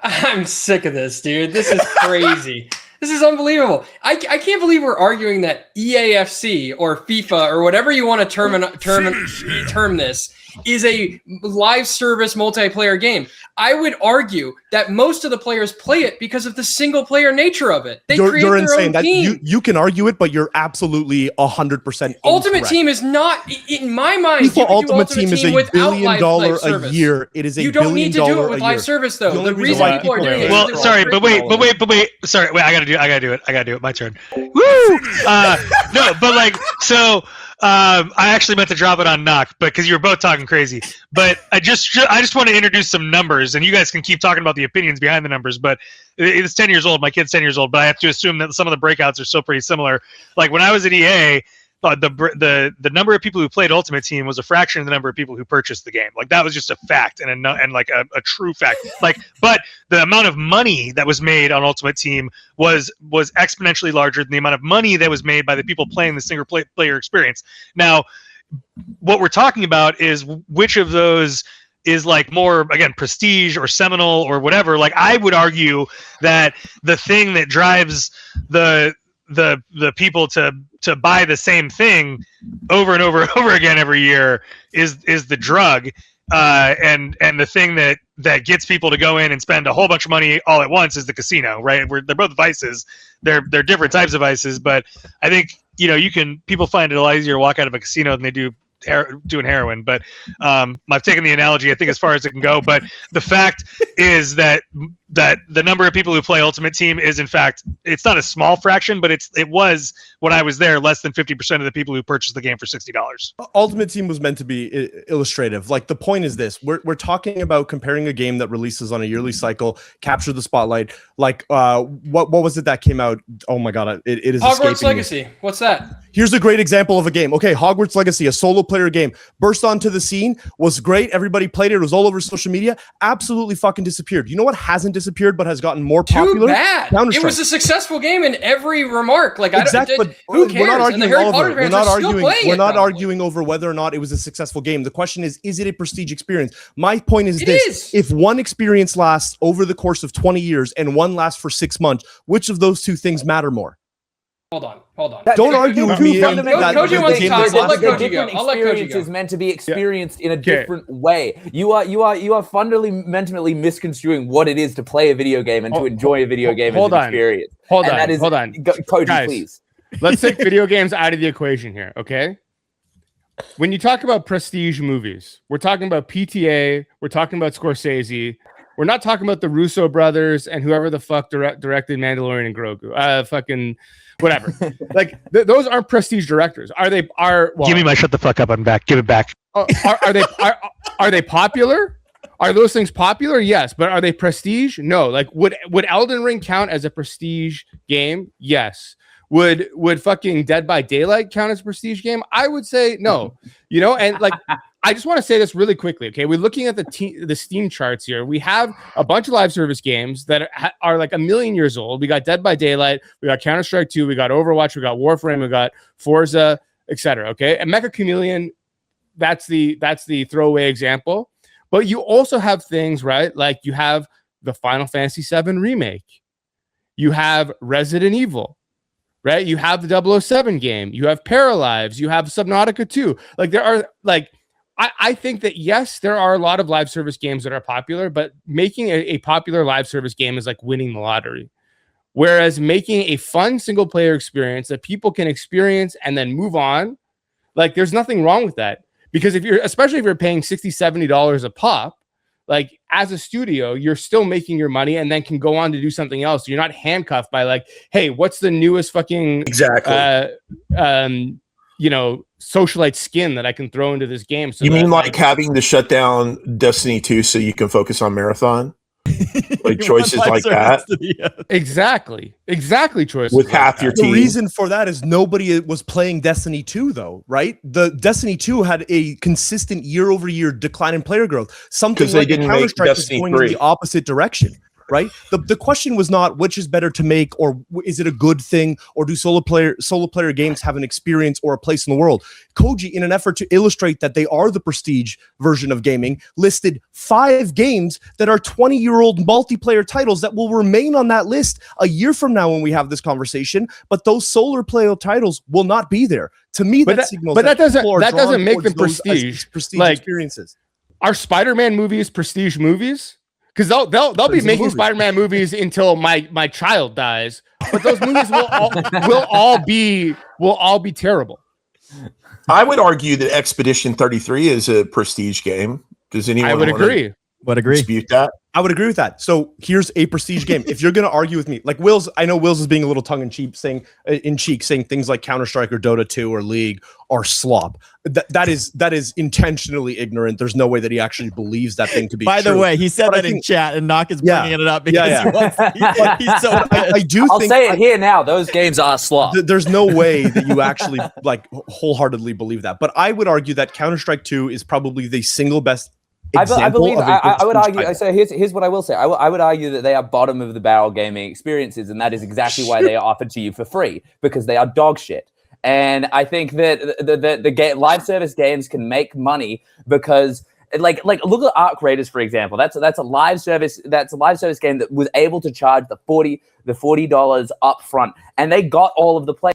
I'm sick of this, dude. This is crazy. This is unbelievable. I can't believe we're arguing that EAFC or FIFA or whatever you want to term this is a live service multiplayer game. I would argue that most of the players play it because of the single player nature of it. You're insane. That you can argue it, but you're absolutely 100%. Ultimate Team is not, in my mind. FIFA Ultimate Team is $1 billion a year. It is a $1 billion a year. You don't need to do it with live service, though. The reason people are doing it. Well, sorry, but wait. Sorry, wait. I gotta do it. My turn. Woo! No, but like so. I actually meant to drop it on Knock, but because you were both talking crazy. But I just want to introduce some numbers, and you guys can keep talking about the opinions behind the numbers. But it's 10 years old. My kid's 10 years old, but I have to assume that some of the breakouts are still pretty similar. Like when I was at EA, the number of people who played Ultimate Team was a fraction of the number of people who purchased the game. Like that was just a fact and like a true fact. Like, but the amount of money that was made on Ultimate Team was exponentially larger than the amount of money that was made by the people playing the single player experience. Now, what we're talking about is which of those is like more, again, prestige or seminal or whatever. Like I would argue that the thing that drives the people to buy the same thing over and over and over again every year is the drug, and the thing that gets people to go in and spend a whole bunch of money all at once is the casino, right? They're both vices. They're different types of vices, but I think people find it a lot easier to walk out of a casino than they do doing heroin. But I've taken the analogy I think as far as it can go. But the fact is that the number of people who play Ultimate Team is, in fact, it's not a small fraction, but it was when I was there less than 50% of the people who purchased the game for $60. Ultimate Team was meant to be illustrative. Like the point is this: we're talking about comparing a game that releases on a yearly cycle, capture the spotlight. Like what was it that came out? Oh my god, it is Hogwarts Legacy. What's that? Here's a great example of a game. Okay, Hogwarts Legacy, a solo player game, burst onto the scene, was great. Everybody played it. It was all over social media. Absolutely fucking disappeared. You know what hasn't disappeared but has gotten more popular? Too bad. It was a successful game in every remark. Like exactly, but who cares? We're not arguing all of it. We're not probably arguing over whether or not it was a successful game. The question is it a prestige experience? My point is this: if one experience lasts over the course of 20 years and one lasts for 6 months, which of those two things matter more? Hold on. Don't argue with me. Koji wants to talk. I'll let Koji go. Experience is meant to be experienced in a different way. You are fundamentally misconstruing what it is to play a video game and to enjoy a video game as an experience. Hold on. Koji, guys, please. Let's take video games out of the equation here, okay? When you talk about prestige movies, we're talking about PTA, we're talking about Scorsese. We're not talking about the Russo brothers and whoever the fuck directed Mandalorian and Grogu. Fucking whatever. Like those aren't prestige directors. Well, give me my shut the fuck up. I'm back. Give it back. Are they popular? Are those things popular? Yes, but are they prestige? No. Like would Elden Ring count as a prestige game? Yes. Would fucking Dead by Daylight count as a prestige game? I would say no. And like I just want to say this really quickly, okay? We're looking at the Steam charts here. We have a bunch of live service games that are like 1 million years old. We got Dead by Daylight, we got Counter-Strike 2, we got Overwatch, we got Warframe, we got Forza, etc. Okay, and Mecha Chameleon, that's the throwaway example. But you also have things, right? Like you have the Final Fantasy VII remake, you have Resident Evil. Right, you have the 007 game, you have Paralives, you have Subnautica 2. Like there are I think that yes, there are a lot of live service games that are popular, but making a popular live service game is like winning the lottery. Whereas making a fun single player experience that people can experience and then move on, like there's nothing wrong with that. Because especially if you're paying $60, $70 a pop, like as a studio, you're still making your money and then can go on to do something else. You're not handcuffed by like, hey, what's the newest fucking socialite skin that I can throw into this game? So you mean like having to shut down Destiny 2 so you can focus on Marathon? Like choices like that? Exactly. Choices with half your team. The reason for that is nobody was playing Destiny 2 though, right? The Destiny 2 had a consistent year-over-year decline in player growth. Something like Counter-Strike is going in the opposite direction. right? The question was not which is better to make, or is it a good thing, or do solo player games have an experience or a place in the world? Koji, in an effort to illustrate that they are the prestige version of gaming, listed 5 games that are 20-year-old multiplayer titles that will remain on that list a year from now when we have this conversation, but those solo player titles will not be there. To me, that signals that doesn't make them those prestige. Prestige experiences. Are Spider-Man movies prestige movies? Because they'll be making Spider-Man movies until my child dies, but those movies will all be terrible. I would argue that Expedition 33 is a prestige game. Does anyone? I would agree. Dispute that? I would agree with that. So here's a prestige game. If you're going to argue with me, like Will's, I know Will's is being a little tongue in cheek, saying things like Counter-Strike or Dota 2 or League are slop. That is intentionally ignorant. There's no way that he actually believes that thing to be By true. the way, he said that in chat, and Knock is bringing it up because he's so. I do. I'll say it here now. Those games are slop. There's no way that you actually like wholeheartedly believe that. But I would argue that Counter-Strike 2 is probably the single best. I believe. I would argue. Title. So here's what I will say. I would argue that they are bottom of the barrel gaming experiences, and that is exactly why they are offered to you for free, because they are dog shit. And I think that the live service games can make money because, like look at Arc Raiders, for example. That's a live service. That's a live service game that was able to charge the $40 up front, and they got all of the play.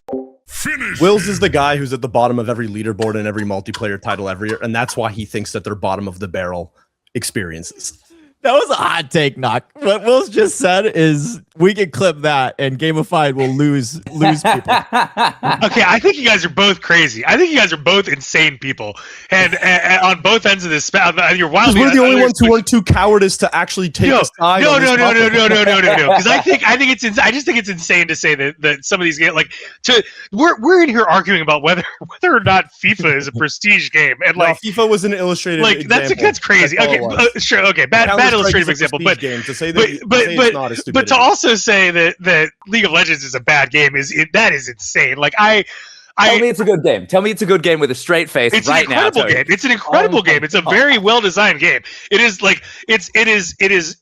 Wills is the guy who's at the bottom of every leaderboard and every multiplayer title every year, and that's why he thinks that they're bottom of the barrel experiences. That was a hot take, Knock. What Will's just said is we can clip that and Gamified will lose people. Okay, I think you guys are both crazy. I think you guys are both insane people, and on both ends of this. You're wildly. We're the only ones who weren't too cowardice to actually take a side. No. Because I think it's. I just think it's insane to say that some of these games, we're in here arguing about whether or not FIFA is a prestige game, and FIFA was an illustrated. That's crazy. Okay, sure. Okay, bad illustrative example, but to also say that League of Legends is a bad game that is insane. Tell me it's a good game. Tell me it's a good game with a straight face. It's right an incredible now, game. It's an incredible game. It's a very well designed game. It is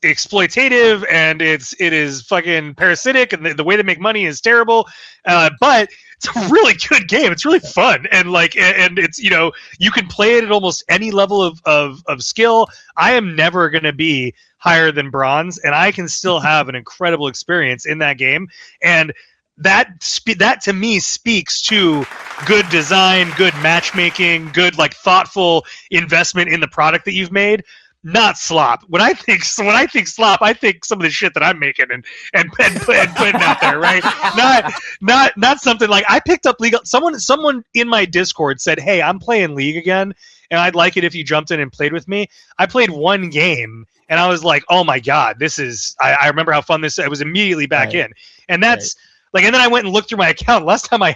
exploitative, and it is fucking parasitic, and the way they make money is terrible. But it's a really good game. It's really fun, and it's you can play it at almost any level of skill. I am never going to be higher than bronze, and I can still have an incredible experience in that game. And that to me speaks to good design, good matchmaking, good thoughtful investment in the product that you've made. Not slop. When I think slop, I think some of the shit that I'm making and putting out there, right? Not something like I picked up League. Someone in my Discord said, "Hey, I'm playing League again, and I'd like it if you jumped in and played with me." I played one game, and I was like, "Oh my god, this is!" I remember how fun this. I was immediately back in, and that's. And then I went and looked through my account. Last time I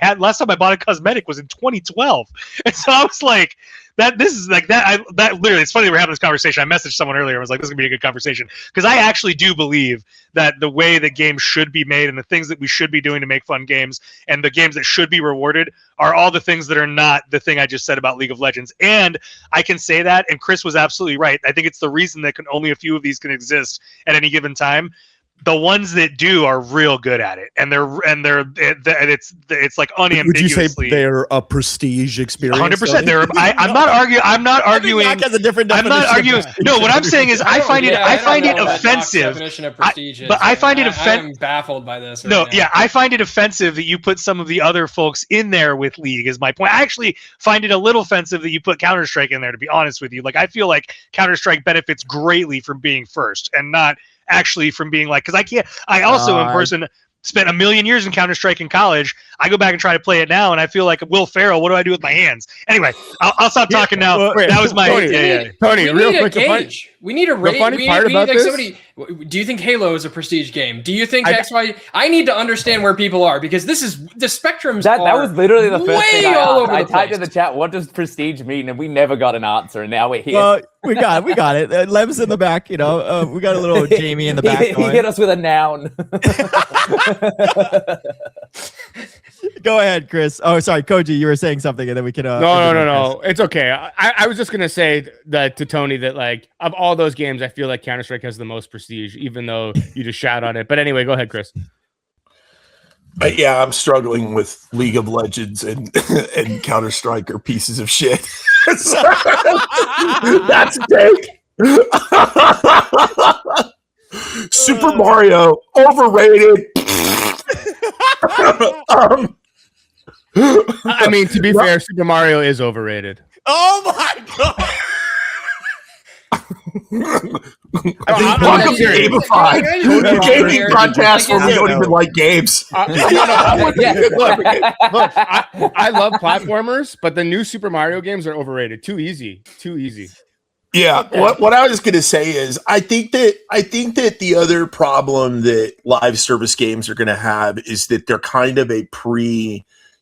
bought a cosmetic was in 2012, and so I was like, "That literally." It's funny that we're having this conversation. I messaged someone earlier. I was like, "This is gonna be a good conversation," because I actually do believe that the way that games should be made and the things that we should be doing to make fun games and the games that should be rewarded are all the things that are not the thing I just said about League of Legends. And I can say that, and Chris was absolutely right. I think it's the reason that only a few of these can exist at any given time. The ones that do are real good at it, and it's like unambiguously. Would you say they're a prestige experience? 100%. I'm not arguing. I'm not arguing. Has a different I'm not arguing. No, what I'm saying is I find it offensive. But I find it offensive. I'm baffled by this. I find it offensive that you put some of the other folks in there with League. Is my point. I actually find it a little offensive that you put Counter-Strike in there. To be honest with you, I feel like Counter-Strike benefits greatly from being first and not actually from being because I also in person spent a million years in Counter-Strike in college. I go back and try to play it now, and I feel like Will Ferrell. What do I do with my hands? Anyway, I'll stop talking now. That was my Tony. Real quick, gauge. We need a rate. The funny part about this. Do you think Halo is a prestige game? Do you think XY? I need to understand where people are because this is the spectrums. That was literally the first thing I typed in the place. chat. What does prestige mean? And we never got an answer, and now we're here. Well, we got it. Lem's in the back. We got a little Jamie in the back. He hit us with a noun. Go ahead, Chris. Oh, sorry, Koji, you were saying something, and then we can. No. It's okay. I was just gonna say that to Tony that like of all those games, I feel like Counter-Strike has the most prestige, even though you just shout on it. But anyway, go ahead, Chris. Yeah, I'm struggling with League of Legends and and Counter-Strike are pieces of shit. That's a take. Super Mario overrated. I mean, to be fair, Super Mario is overrated. Oh my god! Welcome to Gamified. The gaming podcast where we don't even like games. Look, I love platformers, but the new Super Mario games are overrated. Too easy. Yeah, what I was going to say is I think that the other problem that live service games are going to have is that they're kind of a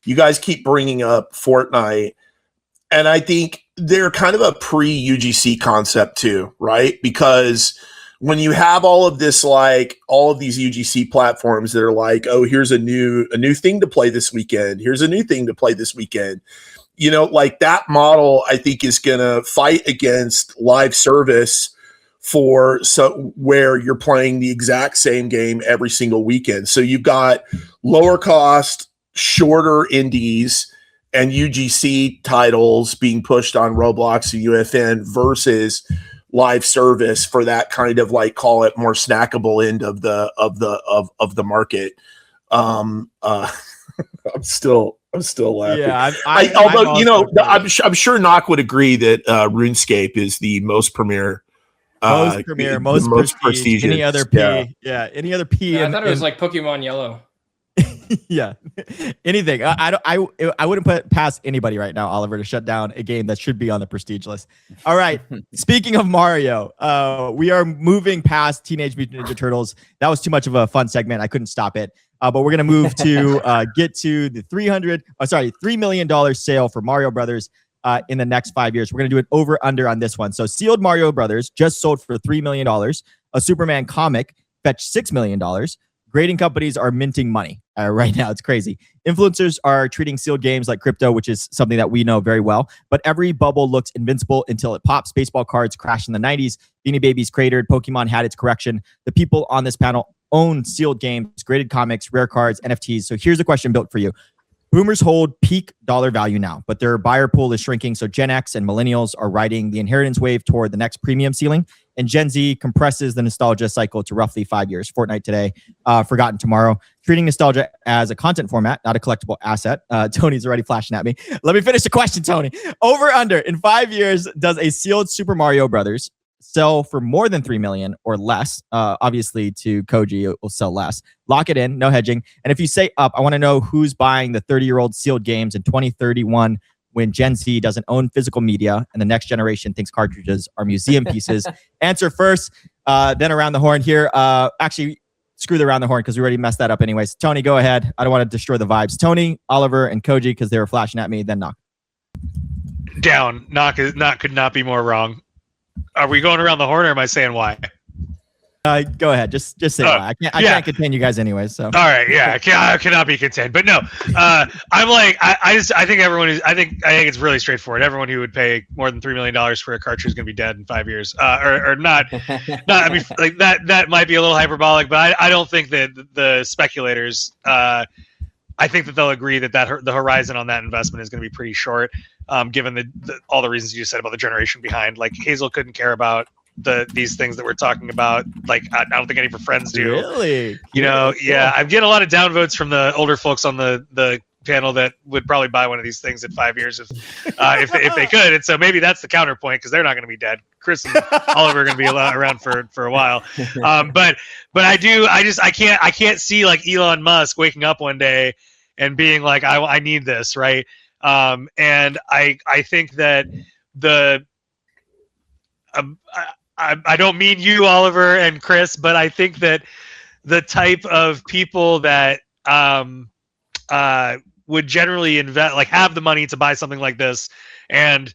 you guys keep bringing up Fortnite, and I think they're kind of a pre-UGC concept too, right? Because when you have all of these UGC platforms that are like, oh, here's a new thing to play this weekend. Here's a new thing to play this weekend. You know, like that model, I think is going to fight against live service where you're playing the exact same game every single weekend. So you've got lower cost, shorter indies and UGC titles being pushed on Roblox and UFN versus live service for that kind of like, call it more snackable end of the market. I'm still laughing. Yeah, I'm sure Nock would agree that RuneScape is the most premier, most prestigious. Any other P? Yeah, any other P? I thought it was like Pokemon Yellow. Yeah, anything. I wouldn't put past anybody right now, Oliver, to shut down a game that should be on the prestige list. All right. Speaking of Mario, we are moving past Teenage Mutant Ninja Turtles. That was too much of a fun segment. I couldn't stop it. But we're gonna move to get to the $3 million sale for Mario Brothers in the next 5 years. We're gonna do an over under on this one. So sealed Mario Brothers just sold for $3 million. A Superman comic fetched $6 million. Grading companies are minting money right now. It's crazy. Influencers are treating sealed games like crypto, which is something that we know very well. But every bubble looks invincible until it pops. Baseball cards crashed in the 90s. Beanie Babies cratered. Pokemon had its correction. The people on this panel own sealed games, graded comics, rare cards, NFTs. So here's a question built for you. Boomers hold peak dollar value now, but their buyer pool is shrinking. So Gen X and millennials are riding the inheritance wave toward the next premium ceiling. And Gen Z compresses the nostalgia cycle to roughly 5 years. Fortnite today, forgotten tomorrow. Treating nostalgia as a content format, not a collectible asset. Tony's already flashing at me. Let me finish the question, Tony. Over under, in 5 years, does a sealed Super Mario Brothers sell for more than 3 million or less? Obviously, to Koji, it will sell less. Lock it in, no hedging. And if you say up, I want to know who's buying the 30-year-old sealed games in 2031 when Gen Z doesn't own physical media and the next generation thinks cartridges are museum pieces. Answer first, then around the horn here. Actually, screw the around the horn because we already messed that up anyways. Tony, go ahead. I don't want to destroy the vibes. Tony, Oliver, and Koji, because they were flashing at me, then Nock. Down. Nock could not be more wrong. Are we going around the horn or am I saying why? Go ahead. Just say why. I can't contain you guys anyways. So. All right. Yeah. I cannot be contained. But no, I'm like, I think everyone is. I think it's really straightforward. Everyone who would pay more than $3 million for a cartridge is going to be dead in 5 years, or not. I mean, like that might be a little hyperbolic, but I don't think that the speculators. I think that they'll agree that the horizon on that investment is going to be pretty short, given all the reasons you just said about the generation behind. Like Hazel couldn't care about these things that we're talking about. Like I don't think any of her friends do. Really? You know, yeah. I'm getting a lot of downvotes from the older folks on the panel that would probably buy one of these things in 5 years if they could. And so maybe that's the counterpoint because they're not going to be dead. Chris and Oliver are going to be around for a while. But I can't see like Elon Musk waking up one day and being like, I need this, right? And I think that I don't mean you, Oliver and Chris, but I think that the type of people that would generally invest, like have the money to buy something like this, and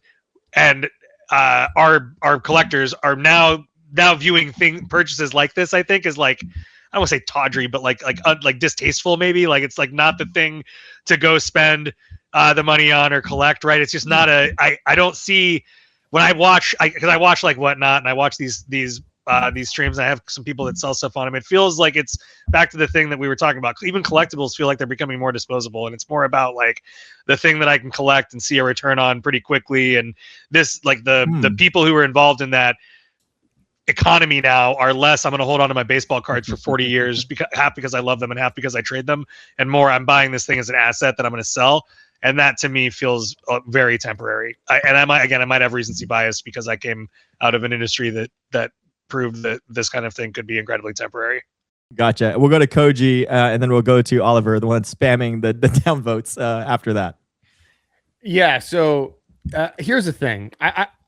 our collectors are now viewing purchases like this, I think is like I don't want to say tawdry, but like distasteful maybe. Like it's like not the thing to go spend the money on or collect, right? It's just not I don't see when I watch, because I watch like Whatnot and I watch these streams. And I have some people that sell stuff on them. It feels like it's back to the thing that we were talking about. Even collectibles feel like they're becoming more disposable, and it's more about like the thing that I can collect and see a return on pretty quickly. And this, like the people who are involved in that economy now are less, I'm going to hold on to my baseball cards for 40 years, half because I love them and half because I trade them, and more I'm buying this thing as an asset that I'm going to sell. And that to me feels very temporary. I might have recency bias because I came out of an industry that proved that this kind of thing could be incredibly temporary. Gotcha. We'll go to Koji, and then we'll go to Oliver, the one spamming the downvotes after that. Yeah. So here's the thing.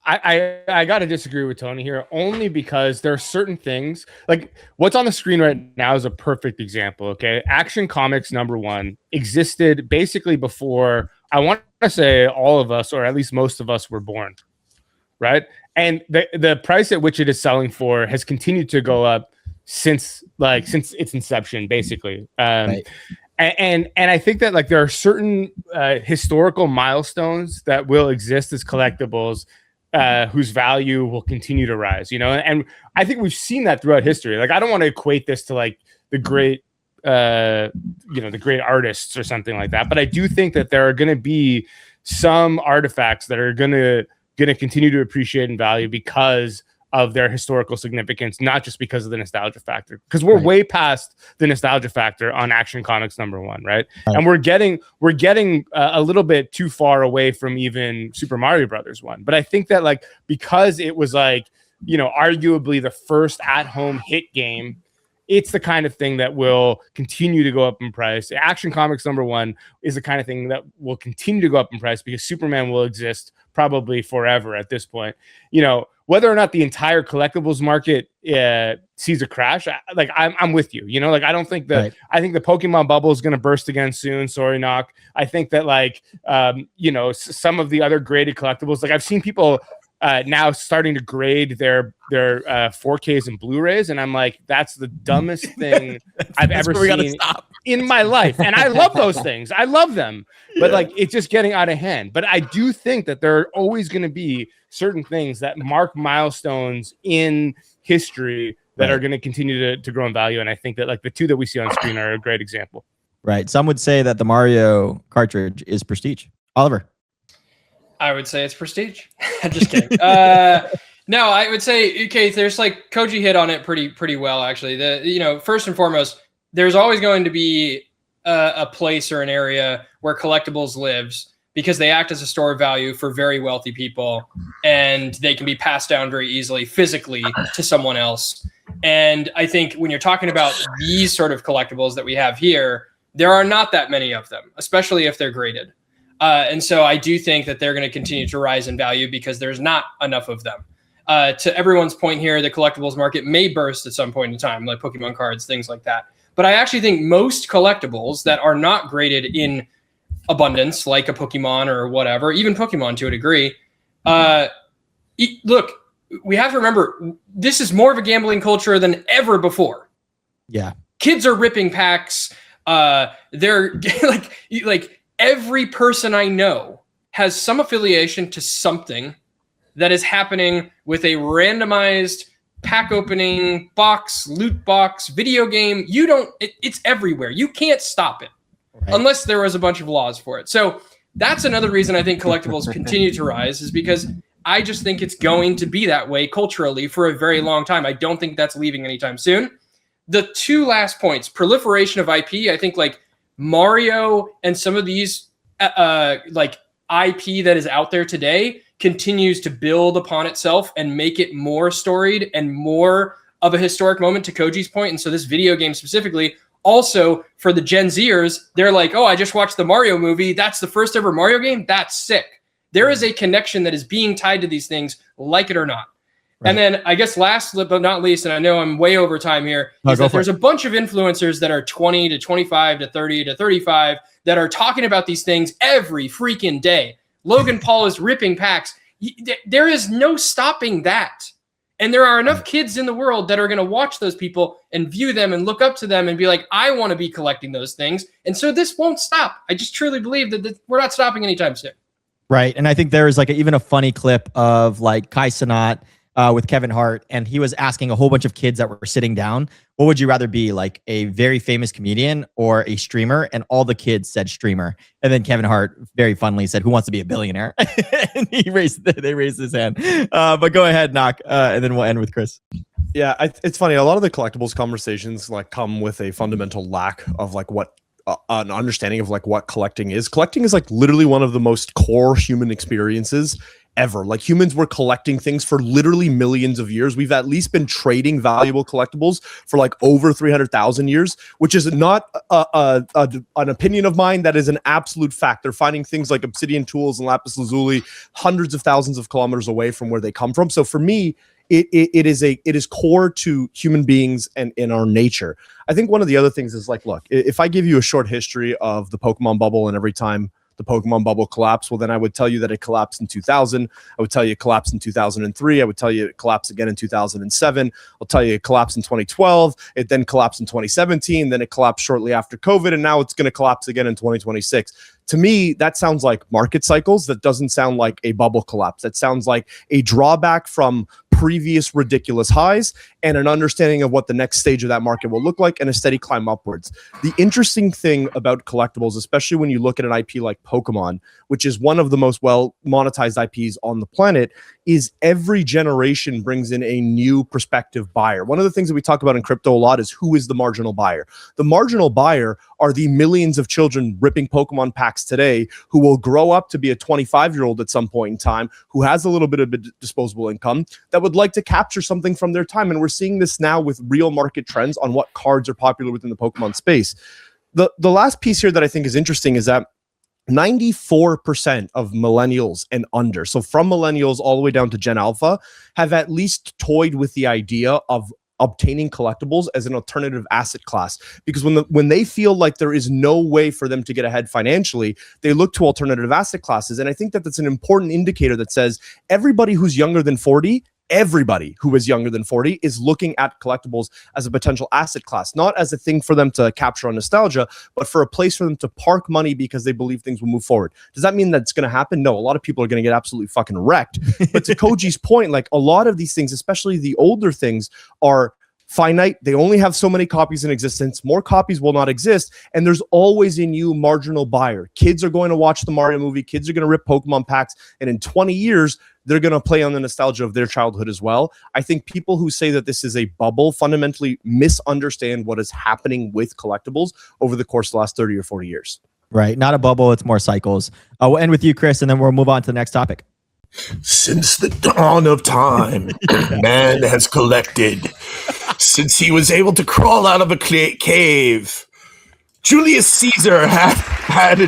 I got to disagree with Tony here, only because there are certain things, like what's on the screen right now is a perfect example. Okay. Action Comics #1 existed basically before, I want to say, all of us, or at least most of us, were born. Right. And the price at which it is selling for has continued to go up since its inception, basically. Right. And I think that like there are certain historical milestones that will exist as collectibles whose value will continue to rise, and I think we've seen that throughout history. Like, I don't want to equate this to like the great, the great artists or something like that, but I do think that there are going to be some artifacts that are going to continue to appreciate in value because of their historical significance, not just because of the nostalgia factor, because we're way past the nostalgia factor on Action Comics #1, right? And we're getting a little bit too far away from even Super Mario Brothers 1. But I think that like, because it was like, arguably the first at-home hit game, it's the kind of thing that will continue to go up in price. Action Comics #1 is the kind of thing that will continue to go up in price because Superman will exist probably forever at this point. Whether or not the entire collectibles market sees a crash, I'm with you. I don't think that I think the Pokemon bubble is going to burst again soon. Sorry, Knock. I think that some of the other graded collectibles, like I've seen people now starting to grade their 4Ks and Blu-rays, and I'm like, that's the dumbest thing I've ever seen in my life. And I love those things. I love them. But like, it's just getting out of hand. But I do think that there are always going to be certain things that mark milestones in history that are going to continue to grow in value. And I think that like the two that we see on screen are a great example. Right. Some would say that the Mario cartridge is prestige. Oliver. I would say it's prestige. Just kidding. No, I would say, okay, there's like Koji hit on it pretty well, actually. First and foremost, there's always going to be a place or an area where collectibles lives because they act as a store of value for very wealthy people, and they can be passed down very easily physically to someone else. And I think when you're talking about these sort of collectibles that we have here, there are not that many of them, especially if they're graded. And so I do think that they're going to continue to rise in value because there's not enough of them. To everyone's point here, the collectibles market may burst at some point in time, like Pokemon cards, things like that. But I actually think most collectibles that are not graded in abundance, like a Pokemon or whatever, even Pokemon to a degree, look, we have to remember, this is more of a gambling culture than ever before. Yeah. Kids are ripping packs. They're like every person I know has some affiliation to something that is happening with a randomized pack opening box, loot box, video game. It's everywhere. You can't stop it unless there was a bunch of laws for it. So that's another reason I think collectibles continue to rise, is because I just think it's going to be that way culturally for a very long time. I don't think that's leaving anytime soon. The two last points, proliferation of IP, I think like Mario and some of these like IP that is out there today continues to build upon itself and make it more storied and more of a historic moment, to Koji's point. And so this video game specifically, also for the Gen Zers, they're like, oh, I just watched the Mario movie. That's the first ever Mario game. That's sick. There is a connection that is being tied to these things, like it or not. Right. And then I guess last but not least, and I know I'm way over time here, is that there's a bunch of influencers that are 20 to 25 to 30 to 35 that are talking about these things every freaking day. Logan Paul is ripping packs. There is no stopping that. And there are enough kids in the world that are going to watch those people and view them and look up to them and be like, I want to be collecting those things. And so this won't stop. I just truly believe that we're not stopping anytime soon. Right. And I think there is like even a funny clip of like Kai Cenat with Kevin Hart, and he was asking a whole bunch of kids that were sitting down, what would you rather be, like a very famous comedian or a streamer? And all the kids said streamer. And then Kevin Hart very funnily said, who wants to be a billionaire? And they raised his hand. But go ahead, Knock, and then we'll end with Chris. Yeah, it's funny. A lot of the collectibles conversations like come with a fundamental lack of like what an understanding of like what collecting is. Collecting is like literally one of the most core human experiences ever. Like humans were collecting things for literally millions of years. We've at least been trading valuable collectibles for like over 300,000 years, which is not an opinion of mine. That is an absolute fact. They're finding things like obsidian tools and lapis lazuli hundreds of thousands of kilometers away from where they come from. So for me, it is core to human beings and in our nature. I think one of the other things is like, look, if I give you a short history of the Pokemon bubble and every time the Pokemon bubble collapsed, well, then I would tell you that it collapsed in 2000. I would tell you it collapsed in 2003. I would tell you it collapsed again in 2007. I'll tell you it collapsed in 2012. It then collapsed in 2017. Then it collapsed shortly after COVID. And now it's going to collapse again in 2026. To me, that sounds like market cycles. That doesn't sound like a bubble collapse. That sounds like a drawback from previous ridiculous highs and an understanding of what the next stage of that market will look like and a steady climb upwards. The interesting thing about collectibles, especially when you look at an IP like Pokemon, which is one of the most well monetized IPs on the planet, is every generation brings in a new prospective buyer. One of the things that we talk about in crypto a lot is who is the marginal buyer. The marginal buyer are the millions of children ripping Pokemon packs today who will grow up to be a 25-year-old at some point in time who has a little bit of disposable income that would like to capture something from their time. And we're seeing this now with real market trends on what cards are popular within the Pokemon space. The last piece here that I think is interesting is that 94% of millennials and under, so from millennials all the way down to Gen Alpha, have at least toyed with the idea of obtaining collectibles as an alternative asset class, because when they feel like there is no way for them to get ahead financially, they look to alternative asset classes. And I think that that's an important indicator that says everybody who's younger than 40, everybody who is younger than 40 is looking at collectibles as a potential asset class, not as a thing for them to capture on nostalgia, but for a place for them to park money because they believe things will move forward. Does that mean that's going to happen? No, a lot of people are going to get absolutely fucking wrecked. But to Koji's point, like a lot of these things, especially the older things, are finite. They only have so many copies in existence. More copies will not exist. And there's always a new marginal buyer. Kids are going to watch the Mario movie. Kids are going to rip Pokemon packs. And in 20 years, they're going to play on the nostalgia of their childhood as well. I think people who say that this is a bubble fundamentally misunderstand what is happening with collectibles over the course of the last 30 or 40 years. Right. Not a bubble. It's more cycles. We'll end with you, Chris, and then we'll move on to the next topic. Since the dawn of time, man has collected. Since he was able to crawl out of a cave, Julius Caesar had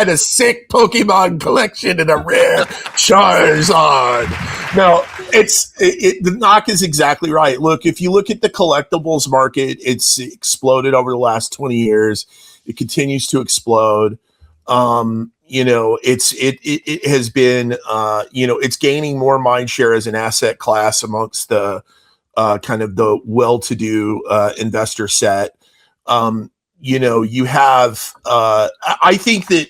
a sick Pokemon collection and a rare Charizard. Now, the knock is exactly right. Look, if you look at the collectibles market, it's exploded over the last 20 years. It continues to explode. It has been, it's gaining more mind share as an asset class amongst the kind of the well-to-do investor set. You have, I think that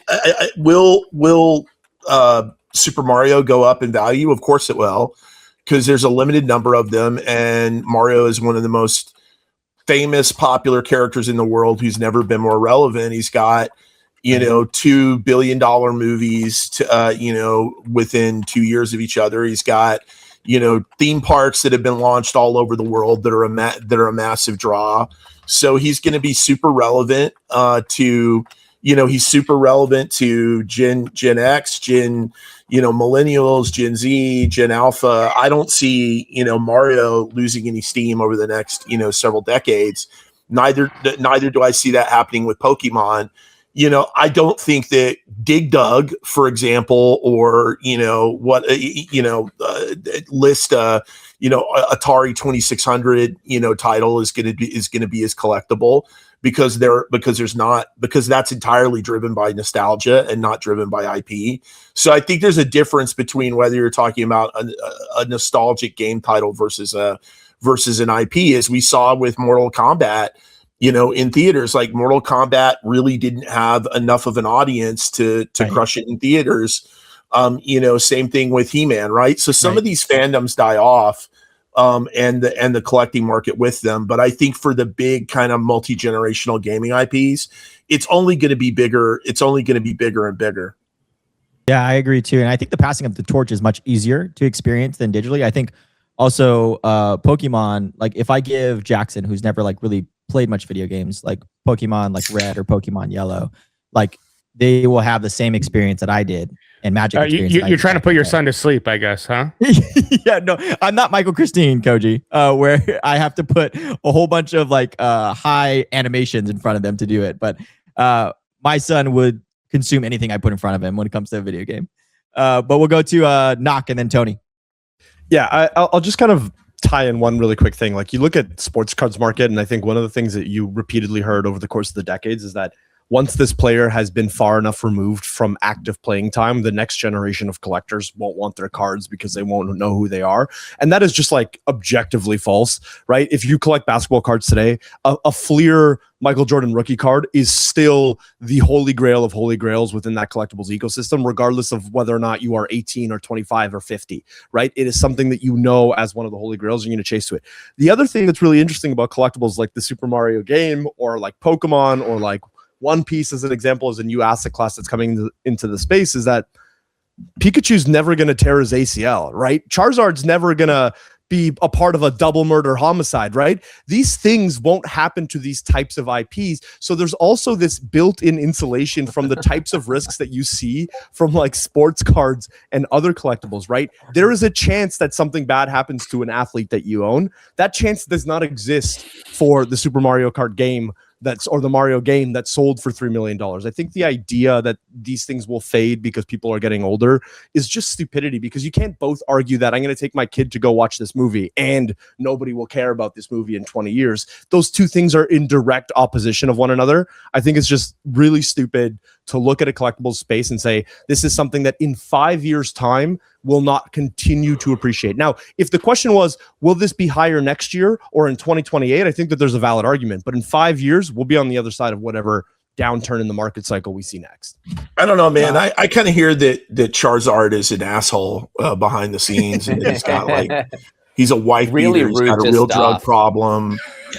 will Super Mario go up in value? Of course it will, because there's a limited number of them, and Mario is one of the most famous, popular characters in the world who's never been more relevant. He's got $2 billion movies to, within 2 years of each other. He's got, theme parks that have been launched all over the world that are a massive draw. So he's going to be super relevant he's super relevant to Gen X, millennials, Gen Z, Gen Alpha. I don't see, Mario losing any steam over the next, several decades. Neither do I see that happening with Pokemon. I don't think that Dig Dug, for example, or list Atari 2600 title is going to be as collectible because that's entirely driven by nostalgia and not driven by IP. So I think there's a difference between whether you're talking about a nostalgic game title versus an IP, as we saw with Mortal Kombat. In theaters, like Mortal Kombat really didn't have enough of an audience to crush it in theaters. Same thing with He-Man, right? So some of these fandoms die off, and the collecting market with them. But I think for the big kind of multi-generational gaming IPs, it's only going to be bigger. It's only going to be bigger and bigger. Yeah, I agree too. And I think the passing of the torch is much easier to experience than digitally. I think also Pokemon, like if I give Jackson, who's never like really played much video games, like Pokemon like Red or Pokemon Yellow, like they will have the same experience that I did and Magic experience. You're trying to put your son to sleep, I guess, huh? Yeah, no, I'm not Michael Christine, Koji, where I have to put a whole bunch of like high animations in front of them to do it. But my son would consume anything I put in front of him when it comes to a video game. But we'll go to Knock and then Tony. Yeah, I'll just kind of tie in one really quick thing. Like you look at sports cards market, and I think one of the things that you repeatedly heard over the course of the decades is that once this player has been far enough removed from active playing time, the next generation of collectors won't want their cards because they won't know who they are. And that is just like objectively false, right? If you collect basketball cards today, a Fleer Michael Jordan rookie card is still the holy grail of holy grails within that collectibles ecosystem, regardless of whether or not you are 18 or 25 or 50, right? It is something that you know as one of the holy grails, you're going to chase to it. The other thing that's really interesting about collectibles like the Super Mario game or like Pokemon or like One Piece as an example, as a new asset class that's coming into the space, is that Pikachu's never going to tear his ACL, right? Charizard's never going to be a part of a double murder homicide, right? These things won't happen to these types of IPs. So there's also this built-in insulation from the types of risks that you see from like sports cards and other collectibles, right? There is a chance that something bad happens to an athlete that you own. That chance does not exist for the Super Mario Kart game or the Mario game that sold for $3 million. I think the idea that these things will fade because people are getting older is just stupidity, because you can't both argue that I'm going to take my kid to go watch this movie and nobody will care about this movie in 20 years. Those two things are in direct opposition of one another. I think it's just really stupid to look at a collectibles space and say, this is something that in 5 years' time will not continue to appreciate. Now, if the question was, will this be higher next year or in 2028? I think that there's a valid argument. But in 5 years, we'll be on the other side of whatever downturn in the market cycle we see next. I don't know, man. I kind of hear that Charizard is an asshole behind the scenes, and he's got like he's a wife Really beater. He's got a real drug problem.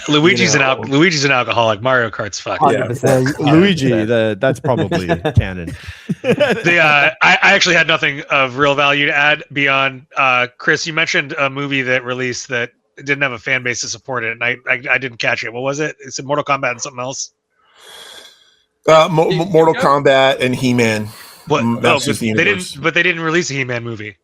Luigi's an alcoholic. Mario Kart's fucked. 100%. Luigi, that's probably canon. I actually had nothing of real value to add beyond Chris. You mentioned a movie that released that didn't have a fan base to support it, and I didn't catch it. What was it? It's Mortal Kombat and something else. Mortal Kombat and He-Man. What? No, they didn't release a He-Man movie.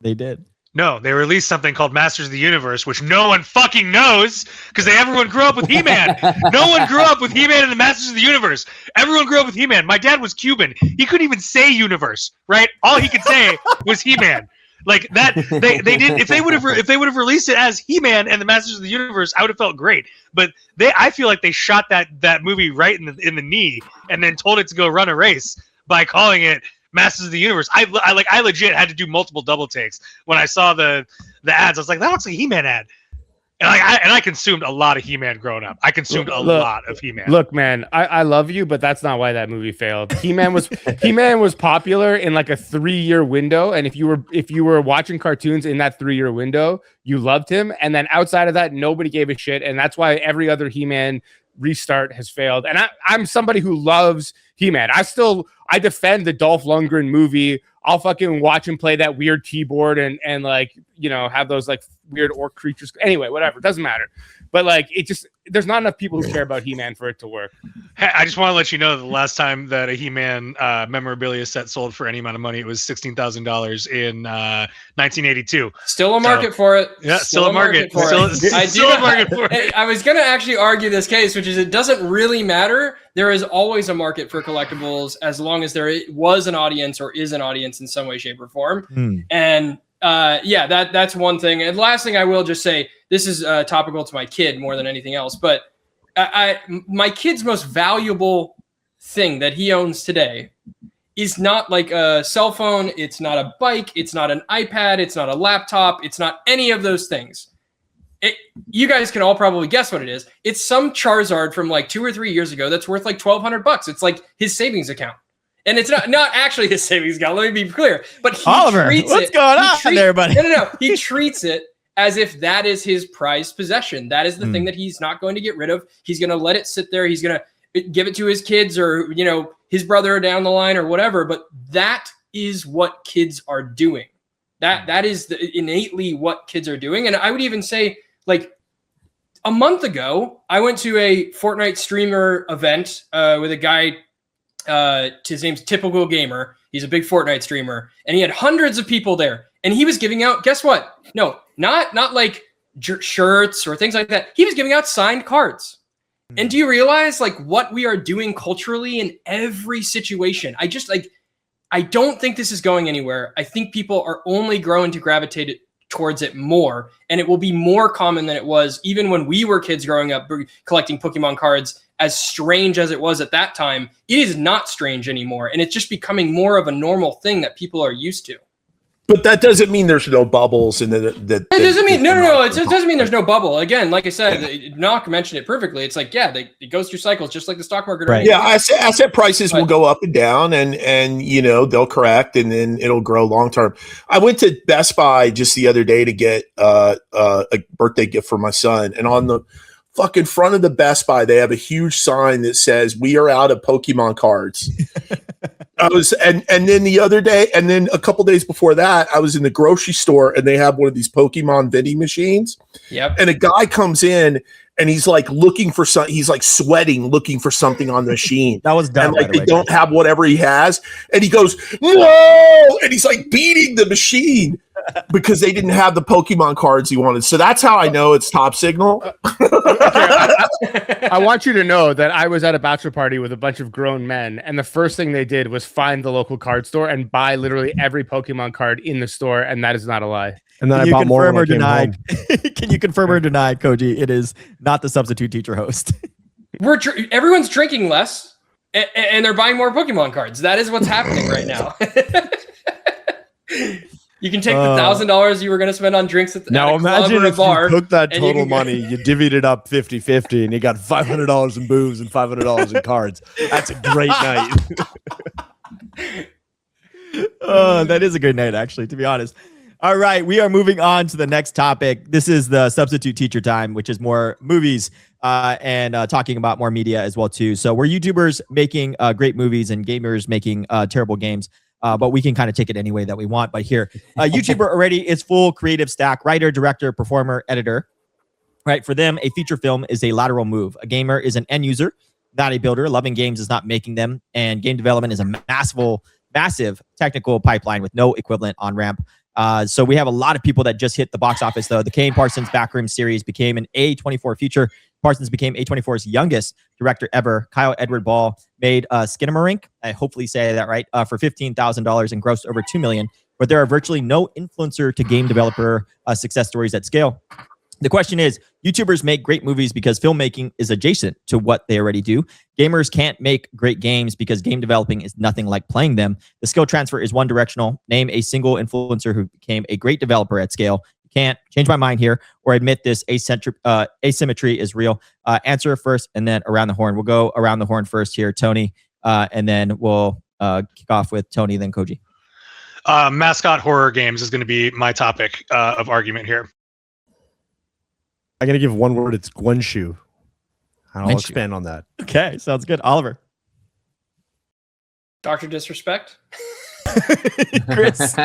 They did. No, they released something called Masters of the Universe, which no one fucking knows because everyone grew up with He-Man. No one grew up with He-Man and the Masters of the Universe. Everyone grew up with He-Man. My dad was Cuban. He couldn't even say universe, right? All he could say was He-Man. Like that, they did. If they would have released it as He-Man and the Masters of the Universe, I would have felt great. But I feel like they shot that movie right in the knee and then told it to go run a race by calling it Masters of the Universe. I legit had to do multiple double takes when I saw the ads. I was like, that looks like a He-Man ad. And I consumed a lot of He-Man growing up. I consumed a lot of He-Man. Look, man, I love you, but that's not why that movie failed. He-Man was popular in like a 3-year window, and if you were watching cartoons in that 3-year window, you loved him. And then outside of that, nobody gave a shit, and that's why every other He-Man restart has failed. And I'm somebody who loves He-Man. I defend the Dolph Lundgren movie. I'll fucking watch him play that weird keyboard and like, have those like weird orc creatures. Anyway, whatever. It doesn't matter. but like there's not enough people who care about He-Man for it to work. Hey, I just want to let you know that the last time that a He-Man memorabilia set sold for any amount of money, it was $16,000 in 1982. Still a market for it. Yeah, still a market for it. Still a market for it. I was going to actually argue this case, which is it doesn't really matter. There is always a market for collectibles as long as there was an audience or is an audience in some way, shape, or form. And that's one thing. And last thing I will just say, this is topical to my kid more than anything else, but my kid's most valuable thing that he owns today is not like a cell phone. It's not a bike. It's not an iPad. It's not a laptop. It's not any of those things. You guys can all probably guess what it is. It's some Charizard from like 2 or 3 years ago that's worth like $1,200. It's like his savings account. And it's not actually his savings account. Let me be clear. But he treats what's going on there, buddy? No. He treats it as if that is his prized possession. That is the thing that he's not going to get rid of. He's going to let it sit there. He's going to give it to his kids or, his brother down the line or whatever. But that is what kids are doing. That is innately what kids are doing. And I would even say, like, a month ago, I went to a Fortnite streamer event with a guy. His name's Typical Gamer. He's a big Fortnite streamer, and he had hundreds of people there. And he was giving out, guess what? No, not like shirts or things like that. He was giving out signed cards. And do you realize like what we are doing culturally in every situation? I don't think this is going anywhere. I think people are only growing to gravitate towards it more, and it will be more common than it was even when we were kids growing up collecting Pokemon cards. As strange as it was at that time, it is not strange anymore, and it's just becoming more of a normal thing that people are used to. But that doesn't mean there's no bubbles, and that it doesn't mean no. It doesn't mean there's no bubble. Again, like I said, Nock mentioned it perfectly. It's like it goes through cycles, just like the stock market. Right. Yeah, asset prices will go up and down, and they'll correct, and then it'll grow long term. I went to Best Buy just the other day to get a birthday gift for my son, and on the fucking front of the Best Buy, they have a huge sign that says, "We are out of Pokemon cards." And then the other day, and then a couple days before that, I was in the grocery store and they have one of these Pokemon vending machines. Yep. And a guy comes in and he's like looking for something. He's like sweating, looking for something on the machine. That was dumb. And like they don't have whatever he has. And he goes, "No!" And he's like beating the machine because they didn't have the Pokemon cards he wanted. So that's how I know it's top signal. I want you to know that I was at a bachelor party with a bunch of grown men, and the first thing they did was find the local card store and buy literally every Pokemon card in the store, and that is not a lie. And then I bought more when I came home. Can you confirm or deny, Koji? It is not the substitute teacher host. Everyone's drinking less, and they're buying more Pokemon cards. That is what's happening right now. You can take the $1,000 you were going to spend on drinks at the now. Imagine if bar, you took that total money, you divvied it up 50-50, and you got $500 in booze and $500 in cards. That's a great night. That is a good night, actually, to be honest. All right, we are moving on to the next topic. This is the substitute teacher time, which is more movies and talking about more media as well too. So we're YouTubers making great movies and gamers making terrible games. But we can kind of take it any way that we want. But here, YouTuber already is full creative stack: writer, director, performer, editor. Right? For them, a feature film is a lateral move. A gamer is an end user, not a builder. Loving games is not making them. And game development is a massive technical pipeline with no equivalent on ramp. So we have a lot of people that just hit the box office, though. The Kane Parsons Backroom series became an A24 feature. Parsons became A24's youngest director ever. Kyle Edward Ball made Skinamarink, I hopefully say that right, for $15,000 and grossed over $2 million. But there are virtually no influencer to game developer success stories at scale. The question is, YouTubers make great movies because filmmaking is adjacent to what they already do. Gamers can't make great games because game developing is nothing like playing them. The skill transfer is one-directional. Name a single influencer who became a great developer at scale. You can't change my mind here or admit this asymmetry is real. Answer first and then around the horn. We'll go around the horn first here, Tony, and then we'll kick off with Tony, then Koji. Mascot horror games is going to be my topic of argument here. I'm going to give one word. It's Gwenshu. And I'll Gwenshu. expand on that. Okay, sounds good. Oliver. Dr. Disrespect. Chris.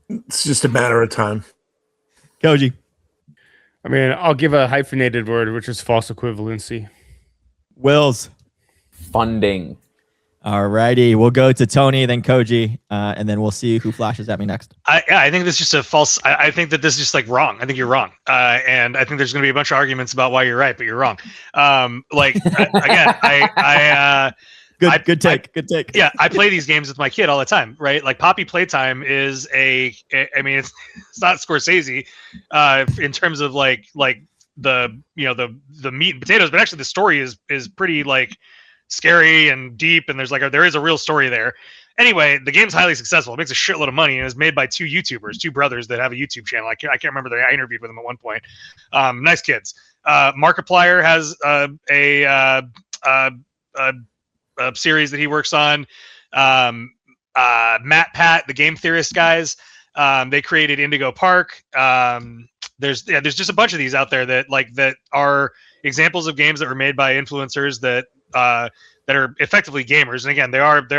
It's just a matter of time. Koji. I mean, I'll give a hyphenated word, which is false equivalency. Wills. Funding. All righty. We'll go to Tony, then Koji, and then we'll see who flashes at me next. I think this is just a false. I think that this is just like wrong. I think you're wrong, and I think there's going to be a bunch of arguments about why you're right, but you're wrong. Good take. Yeah, I play these games with my kid all the time, right? Like Poppy Playtime is I mean, it's not Scorsese, in terms of like the meat and potatoes, but actually the story is pretty like scary and deep, and there is a real story there. Anyway, the game's highly successful. It makes a shitload of money, and is made by two brothers that have a YouTube channel. I can't remember I interviewed with them at one point. Nice kids. Markiplier has a series that he works on. Matt Pat, the game theorist guys, they created Indigo Park. There's just a bunch of these out there that are examples of games that were made by influencers that are effectively gamers. And again, a lot of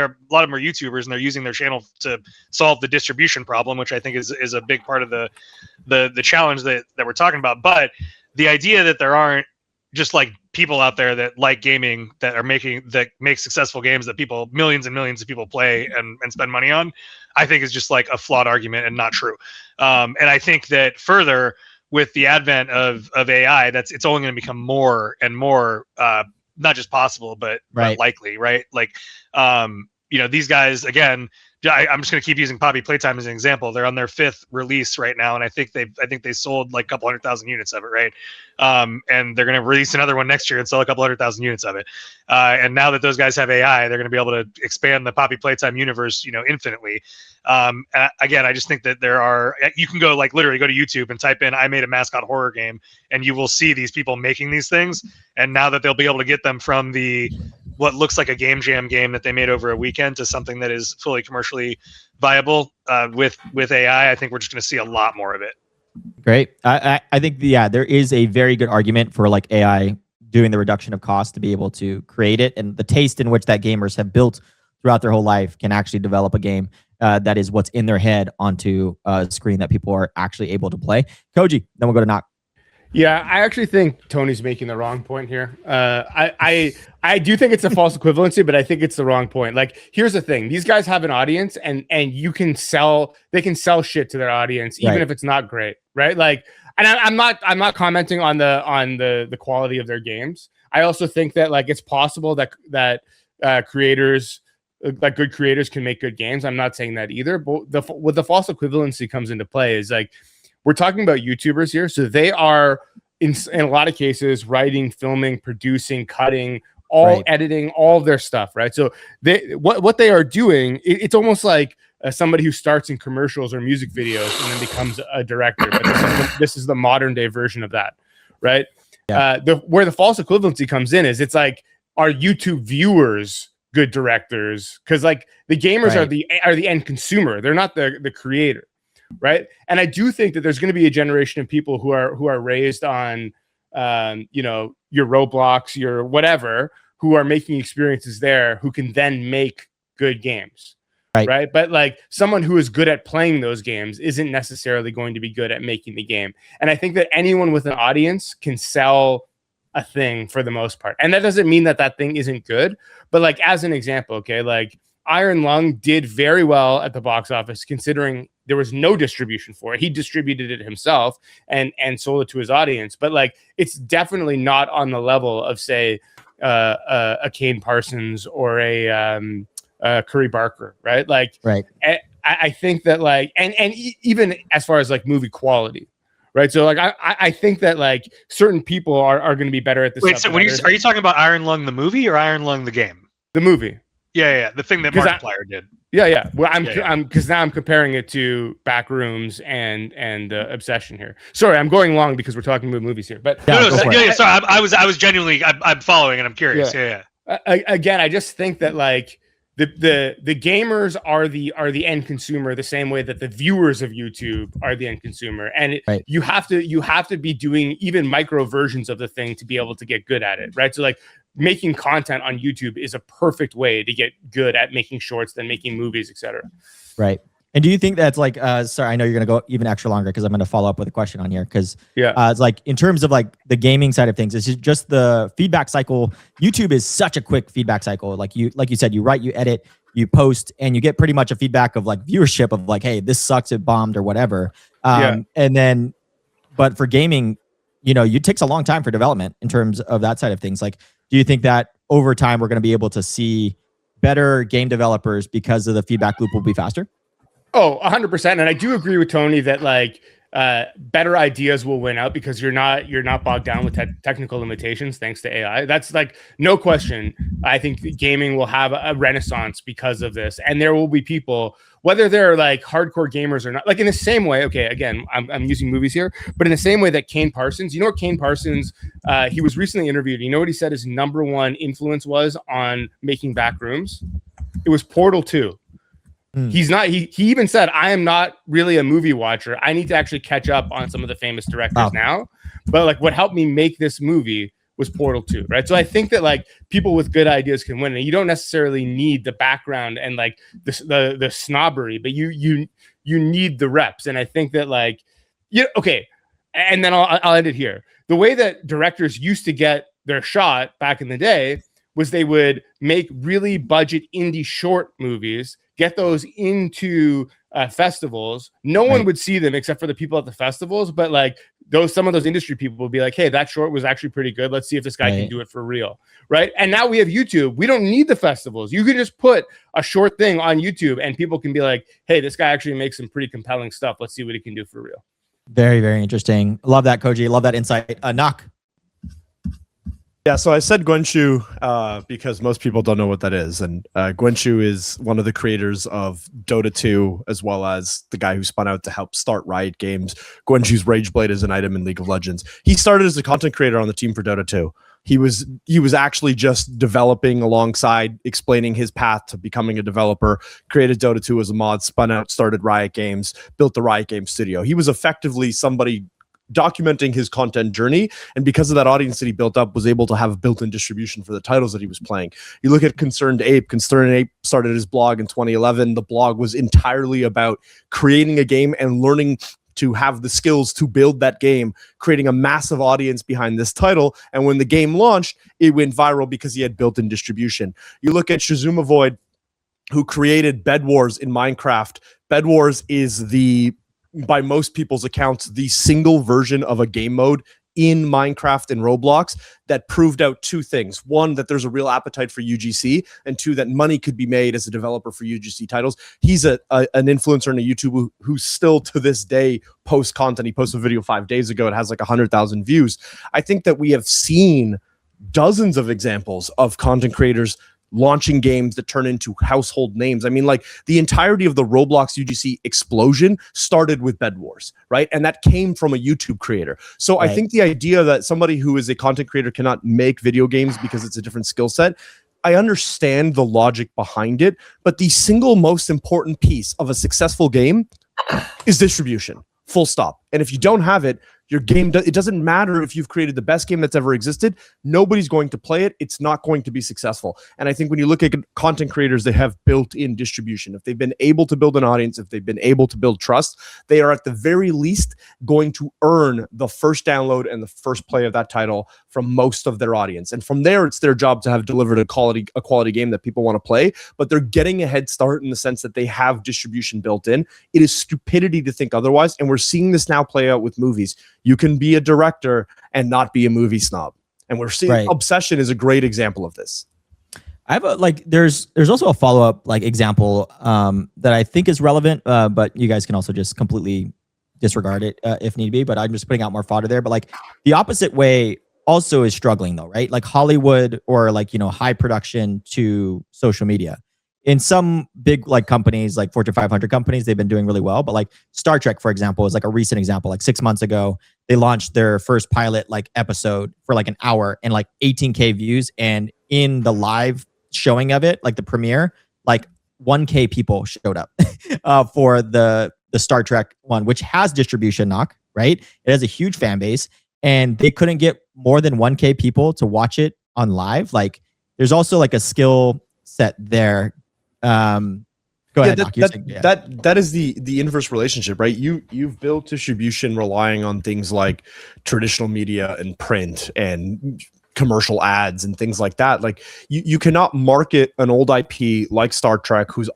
them are YouTubers, and they're using their channel to solve the distribution problem, which I think is a big part of the challenge that we're talking about. But the idea that there aren't just like people out there that like gaming that make successful games that millions and millions of people play and spend money on, I think is just like a flawed argument and not true. And I think that further with the advent of AI, it's only going to become more and more, not just possible, but likely, right? Like, these guys, again, I'm just going to keep using Poppy Playtime as an example. They're on their 5th release right now, and I think they sold like a couple 100,000 units of it, right? And they're going to release another one next year and sell a couple 100,000 units of it. And now that those guys have AI, they're going to be able to expand the Poppy Playtime universe, infinitely. Again, I just think that you can go literally go to YouTube and type in "I made a mascot horror game," and you will see these people making these things. And now that they'll be able to get them from what looks like a game jam game that they made over a weekend to something that is fully commercially viable with AI, I think we're just going to see a lot more of it. Great. I think there is a very good argument for like AI doing the reduction of cost to be able to create it, and the taste in which that gamers have built throughout their whole life can actually develop a game that is what's in their head onto a screen that people are actually able to play. Koji, then we'll go to Knock. Yeah, I actually think Tony's making the wrong point here. I do think it's a false equivalency, but I think it's the wrong point. Like, here's the thing: these guys have an audience, and they can sell shit to their audience, even if it's not great, right? Like, and I'm not commenting on the quality of their games. I also think that like it's possible that creators, like good creators, can make good games. I'm not saying that either. But what the false equivalency comes into play is like, we're talking about YouTubers here. So they are in a lot of cases writing, filming, producing, cutting, editing, all of their stuff, right? So what they are doing, it's almost like somebody who starts in commercials or music videos and then becomes a director. But this is the modern day version of that, right? Yeah. Where the false equivalency comes in is it's like, are YouTube viewers good directors? Because like the gamers are the end consumer. They're not the creator. Right. And I do think that there's going to be a generation of people who are raised on, your Roblox, your whatever, who are making experiences there, who can then make good games. Right. But like someone who is good at playing those games isn't necessarily going to be good at making the game. And I think that anyone with an audience can sell a thing for the most part. And that doesn't mean that thing isn't good. But like, as an example, okay, like Iron Lung did very well at the box office, considering there was no distribution for it. He distributed it himself and sold it to his audience. But like, it's definitely not on the level of, say, a Kane Parsons or a Curry Barker, right? Like, I think that like, and even as far as like movie quality, right? So like, I think that like certain people are going to be better at this. Wait, so are you talking about Iron Lung the movie or Iron Lung the game? The movie. Yeah, the thing that Markiplier did. Yeah. Well, I'm because now I'm comparing it to Backrooms and Obsession here. Sorry, I'm going long because we're talking about movies here. But sorry, I was genuinely I'm following and I'm curious. Yeah. Again, I just think that like the gamers are the end consumer, the same way that the viewers of YouTube are the end consumer, and you have to be doing even micro versions of the thing to be able to get good at it, right? So like, making content on YouTube is a perfect way to get good at making shorts, then making movies, etc. Right. And do you think that's like, sorry, I know you're going to go even extra longer because I'm going to follow up with a question on here. Because it's like in terms of like the gaming side of things, it's just the feedback cycle. YouTube is such a quick feedback cycle. Like you said, you write, you edit, you post, and you get pretty much a feedback of like viewership of like, hey, this sucks, it bombed or whatever. And then, but for gaming, you know, it takes a long time for development in terms of that side of things. Like, do you think that over time we're going to be able to see better game developers because of the feedback loop will be faster? Oh, 100%. And I do agree with Tony that like better ideas will win out because you're not bogged down with technical limitations thanks to AI. That's like no question. I think gaming will have a renaissance because of this, and there will be people, whether they're like hardcore gamers or not, like in the same way. Okay, again, I'm using movies here, but in the same way that Kane Parsons, you know what Kane Parsons, he was recently interviewed. You know what he said his #1 influence was on making Backrooms? It was Portal 2. He's not. He even said, "I am not really a movie watcher. I need to actually catch up on some of the famous directors now." But like, what helped me make this movie was Portal 2, right? So I think that like people with good ideas can win, and you don't necessarily need the background and like the snobbery, but you need the reps. And I think that like, okay. And then I'll end it here. The way that directors used to get their shot back in the day was they would make really budget indie short movies, get those into festivals. No one would see them except for the people at the festivals, but like some of those industry people would be like, hey, that short was actually pretty good. Let's see if this guy can do it for real, right? And now we have YouTube. We don't need the festivals. You can just put a short thing on YouTube and people can be like, hey, this guy actually makes some pretty compelling stuff. Let's see what he can do for real. Very, very interesting. Love that, Koji. Love that insight. Knock. Yeah, so I said Guenshu because most people don't know what that is. And Guenshu is one of the creators of Dota 2, as well as the guy who spun out to help start Riot Games. Guenshu's Rageblade is an item in League of Legends. He started as a content creator on the team for Dota 2. He was actually just developing alongside, explaining his path to becoming a developer, created Dota 2 as a mod, spun out, started Riot Games, built the Riot Games studio. He was effectively somebody documenting his content journey, and because of that audience that he built up, was able to have built-in distribution for the titles that he was playing. You look at Concerned Ape started his blog in 2011. The blog was entirely about creating a game and learning to have the skills to build that game, creating a massive audience behind this title. And when the game launched, it went viral because he had built-in distribution. You look at Shizuma Void, who created Bed Wars in Minecraft. Bed Wars is by most people's accounts, the single version of a game mode in Minecraft and Roblox that proved out two things. One, that there's a real appetite for UGC, and two, that money could be made as a developer for UGC titles. He's an influencer and a YouTuber who still to this day posts content. He posted a video 5 days ago. It has like 100,000 views. I think that we have seen dozens of examples of content creators launching games that turn into household names. I mean, like the entirety of the Roblox UGC explosion started with Bed Wars, right? And that came from a YouTube creator. So I think the idea that somebody who is a content creator cannot make video games because it's a different skill set, I understand the logic behind it, but the single most important piece of a successful game is distribution, full stop. And if you don't have it, your game, it doesn't matter if you've created the best game that's ever existed. Nobody's going to play it. It's not going to be successful. And I think when you look at content creators, they have built-in distribution. If they've been able to build an audience, if they've been able to build trust, they are at the very least going to earn the first download and the first play of that title from most of their audience. And from there, it's their job to have delivered a quality game that people want to play, but they're getting a head start in the sense that they have distribution built in. It is stupidity to think otherwise. And we're seeing this now play out with movies. You can be a director and not be a movie snob. And we're seeing Obsession is a great example of this. I have there's also a follow-up example that I think is relevant, but you guys can also just completely disregard it if need be, but I'm just putting out more fodder there. But like the opposite way also is struggling though, right? Like Hollywood or like, high production to social media. In some big companies, like Fortune 500 companies, they've been doing really well. But like Star Trek, for example, is like a recent example. Like 6 months ago, they launched their first pilot episode for like an hour and like 18K views. And in the live showing of it, like the premiere, like 1K people showed up for the Star Trek one, which has distribution, knock, right? It has a huge fan base, and they couldn't get more than 1K people to watch it on live. Like there's also like a skill set there. Go ahead. That is the inverse relationship, right? You've built distribution relying on things like traditional media and print and commercial ads and things like that. Like you cannot market an old IP like Star Trek, whose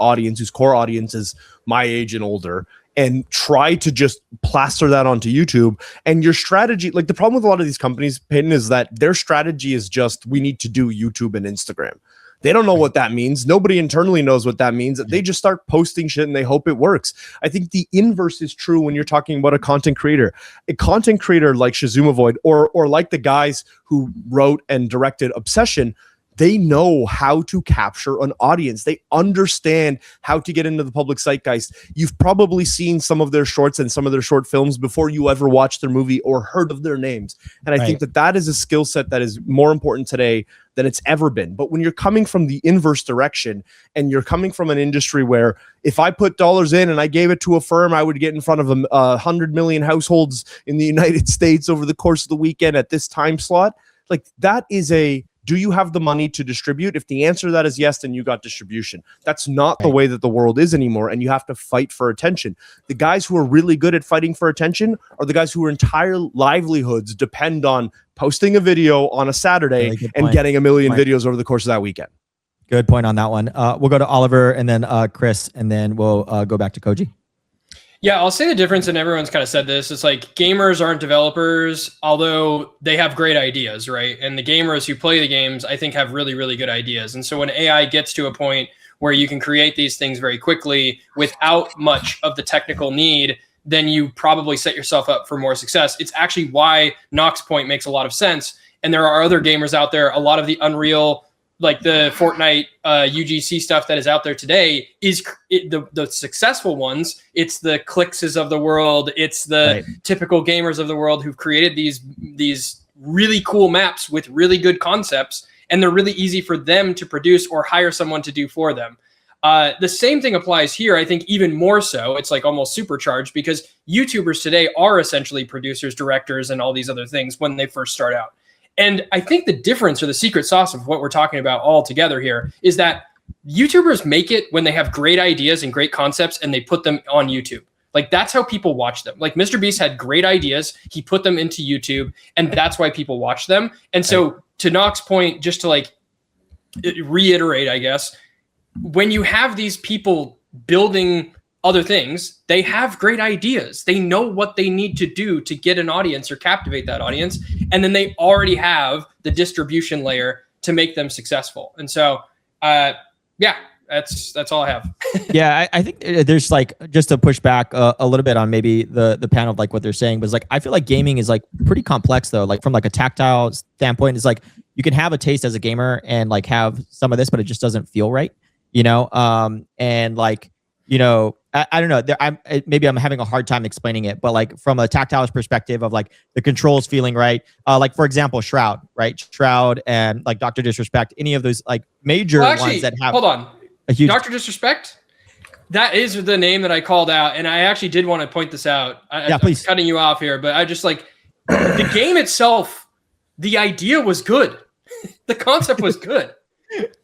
core audience is my age and older, and try to just plaster that onto YouTube. And your strategy, like the problem with a lot of these companies, Peyton, is that their strategy is just, we need to do YouTube and Instagram. They don't know what that means. Nobody internally knows what that means. They just start posting shit and they hope it works. I think the inverse is true when you're talking about a content creator. A content creator like Shazumavoid or like the guys who wrote and directed Obsession, they know how to capture an audience. They understand how to get into the public zeitgeist. You've probably seen some of their shorts and some of their short films before you ever watched their movie or heard of their names. And I think that is a skill set that is more important today than it's ever been. But when you're coming from the inverse direction and you're coming from an industry where if I put dollars in and I gave it to a firm, I would get in front of 100 million households in the United States over the course of the weekend at this time slot, like that is do you have the money to distribute? If the answer to that is yes, then you got distribution. That's not the way that the world is anymore, and you have to fight for attention. The guys who are really good at fighting for attention are the guys whose entire livelihoods depend on posting a video on a Saturday and getting 1 million videos over the course of that weekend. Good point on that one. We'll go to Oliver and then Chris, and then we'll go back to Koji. Yeah, I'll say the difference, and everyone's kind of said this, it's like gamers aren't developers, although they have great ideas, right? And the gamers who play the games, I think, have really, really good ideas. And so when AI gets to a point where you can create these things very quickly without much of the technical need, then you probably set yourself up for more success. It's actually why Nox Point makes a lot of sense. And there are other gamers out there, a lot of the Unreal, like the Fortnite UGC stuff that is out there today is the successful ones. It's the Clixes of the world. It's the typical gamers of the world who've created these really cool maps with really good concepts, and they're really easy for them to produce or hire someone to do for them. The same thing applies here. I think even more so. It's like almost supercharged because YouTubers today are essentially producers, directors, and all these other things when they first start out. And I think the difference or the secret sauce of what we're talking about all together here is that YouTubers make it when they have great ideas and great concepts and they put them on YouTube. Like that's how people watch them. Like Mr. Beast had great ideas. He put them into YouTube and that's why people watch them. And so to Nox's point, just to like reiterate, I guess, when you have these people building other things, they have great ideas. They know what they need to do to get an audience or captivate that audience. And then they already have the distribution layer to make them successful. And so, yeah, that's all I have. Yeah, I think there's like, just to push back a little bit on maybe the panel of like what they're saying, but it's like, I feel like gaming is like pretty complex though. Like from like a tactile standpoint, it's like you can have a taste as a gamer and like have some of this, but it just doesn't feel right, you know? And like, you know, I don't know. Maybe I'm having a hard time explaining it, but like from a tactile perspective of like the controls feeling right. Like for example, Shroud, right? Shroud and like Dr. Disrespect, any of those like major ones that have. Hold on, a huge Dr. Disrespect. That is the name that I called out, and I actually did want to point this out. Yeah, please. I'm cutting you off here, but I just like the game itself. The idea was good. The concept was good.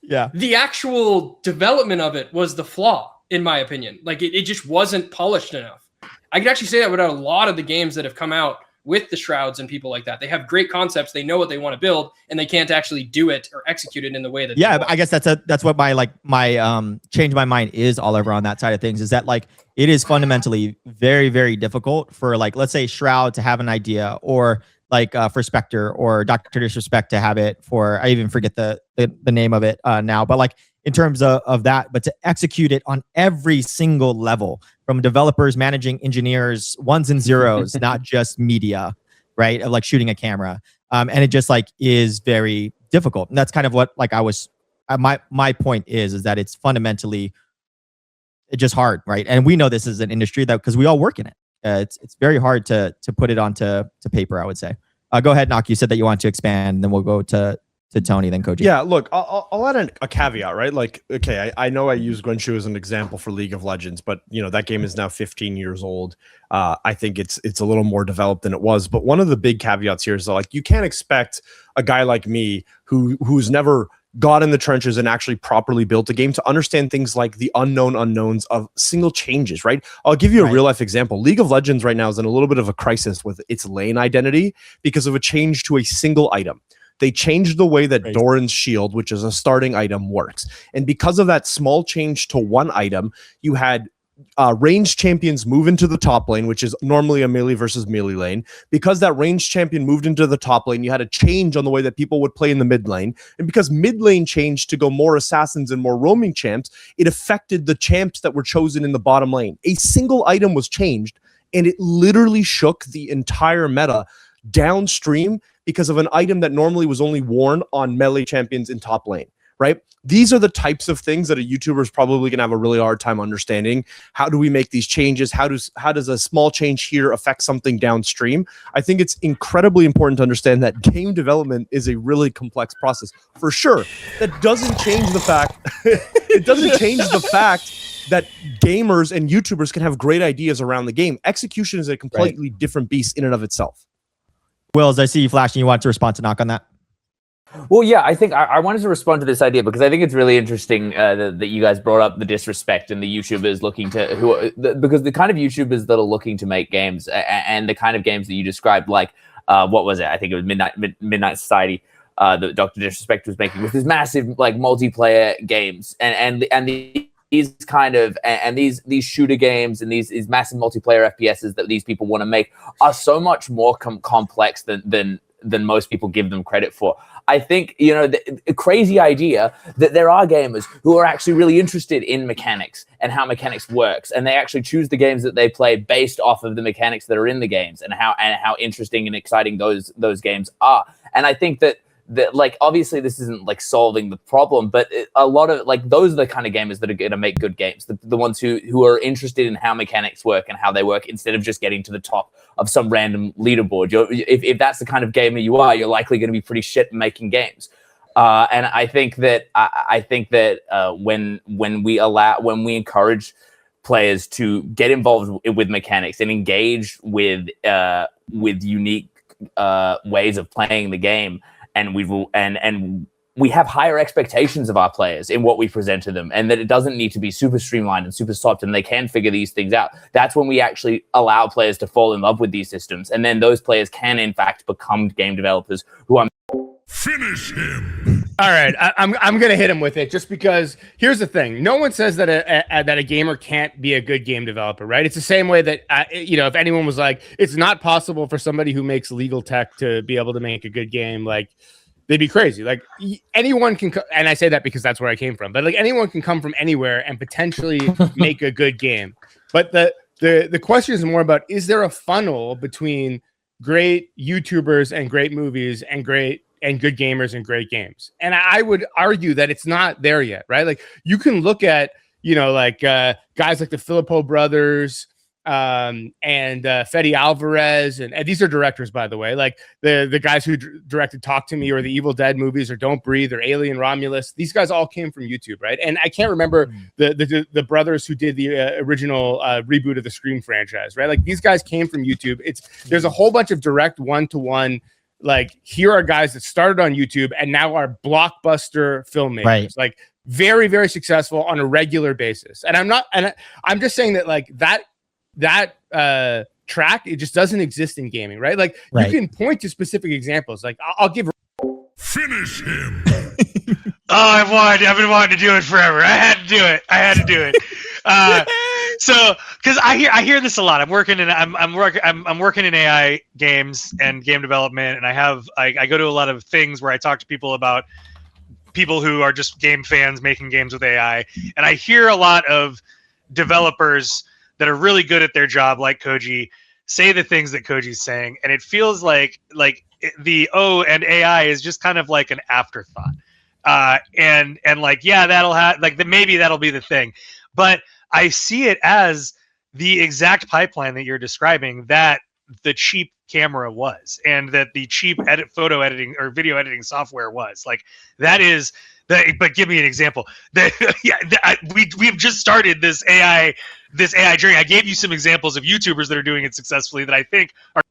Yeah. The actual development of it was the flaw. In my opinion, like it just wasn't polished enough. I can actually say that about a lot of the games that have come out with the Shrouds and people like that. They have great concepts. They know what they want to build, and they can't actually do it or execute it in the way that. Yeah, I guess that's what my change my mind is all over on that side of things. Is that like it is fundamentally very, very difficult for like let's say Shroud to have an idea, or like for Spectre or Dr. Disrespect to have it for, I even forget the name of it now, but like in terms of that, but to execute it on every single level from developers, managing engineers, ones and zeros, not just media, right? Of like shooting a camera. And it just like is very difficult. And that's kind of what like I was, my point is that it's fundamentally just hard, right? And we know this is an industry that, because we all work in it. It's very hard to put it onto paper, I would say. Go ahead, Nock. You said that you want to expand, and then we'll go to Tony, then Koji. Yeah, look, I'll add a caveat, right? Like, okay, I know I use Gunshu as an example for League of Legends, but you know that game is now 15 years old. I think it's a little more developed than it was. But one of the big caveats here is that, like, you can't expect a guy like me who's never got in the trenches and actually properly built a game to understand things like the unknown unknowns of single changes, right? I'll give you a real life example. League of Legends right now is in a little bit of a crisis with its lane identity because of a change to a single item. They changed the way that Doran's shield, which is a starting item, works. And because of that small change to one item, you had ranged champions move into the top lane, which is normally a melee versus melee lane. Because that ranged champion moved into the top lane, you had a change on the way that people would play in the mid lane. And because mid lane changed to go more assassins and more roaming champs, it affected the champs that were chosen in the bottom lane. A single item was changed, and it literally shook the entire meta downstream because of an item that normally was only worn on melee champions in top lane, right? These are the types of things that a YouTuber is probably going to have a really hard time understanding. How do we make these changes? How does a small change here affect something downstream? I think it's incredibly important to understand that game development is a really complex process. For sure, that doesn't change the fact that gamers and YouTubers can have great ideas around the game. Execution is a completely different beast in and of itself. Wills, I see you flashing. You want to respond to Knock on that? Well, yeah, I think I wanted to respond to this idea because I think it's really interesting that you guys brought up the disrespect and the YouTubers looking to because the kind of YouTubers that are looking to make games and the kind of games that you described, like what was it? I think it was Midnight Society that Dr. Disrespect was making with his massive like multiplayer games and these kind of and these shooter games and these massive multiplayer FPSs that these people want to make are so much more complex than most people give them credit for. I think, you know, the crazy idea that there are gamers who are actually really interested in mechanics and how mechanics works, and they actually choose the games that they play based off of the mechanics that are in the games and how interesting and exciting those games are. And I think that like obviously this isn't like solving the problem, but a lot of like those are the kind of gamers that are going to make good games. The ones who are interested in how mechanics work and how they work instead of just getting to the top of some random leaderboard. If that's the kind of gamer you are, you're likely going to be pretty shit at making games. And I think that when we encourage players to get involved with mechanics and engage with unique ways of playing the game, and we have higher expectations of our players in what we present to them, and that it doesn't need to be super streamlined and super soft, and they can figure these things out. That's when we actually allow players to fall in love with these systems, and then those players can in fact become game developers who are. Finish him. All right, I'm gonna hit him with it just because here's the thing: no one says that a gamer can't be a good game developer, right? It's the same way that if anyone was like, it's not possible for somebody who makes legal tech to be able to make a good game, like they'd be crazy. Like anyone can, and I say that because that's where I came from. But like anyone can come from anywhere and potentially make a good game. But the question is more about: is there a funnel between great YouTubers and great movies and good gamers and great games? And I would argue that it's not there yet, right? Like you can look at, guys like the Filippo brothers and Fede Alvarez, and these are directors, by the way, like the guys who directed Talk to Me or the Evil Dead movies or Don't Breathe or Alien Romulus. These guys all came from YouTube, right? And I can't remember the brothers who did the original reboot of the Scream franchise, right? Like these guys came from YouTube. There's a whole bunch of direct one-to-one. Like here are guys that started on YouTube and now are blockbuster filmmakers, right? Like very, very successful on a regular basis. And I'm just saying that like that track, it just doesn't exist in gaming, right? Like you can point to specific examples. Like I'll give. Finish him. I've been wanting to do it forever. I had to do it. So, because I hear this a lot. I'm working in AI games and game development, and I go to a lot of things where I talk to people about people who are just game fans making games with AI, and I hear a lot of developers that are really good at their job, like Koji, say the things that Koji's saying, and it feels like and AI is just kind of like an afterthought, and like maybe that'll be the thing, but I see it as the exact pipeline that you're describing that the cheap camera was, and that the cheap photo editing or video editing software was. Like that is that. But give me an example. We've just started this AI journey. I gave you some examples of YouTubers that are doing it successfully that I think are.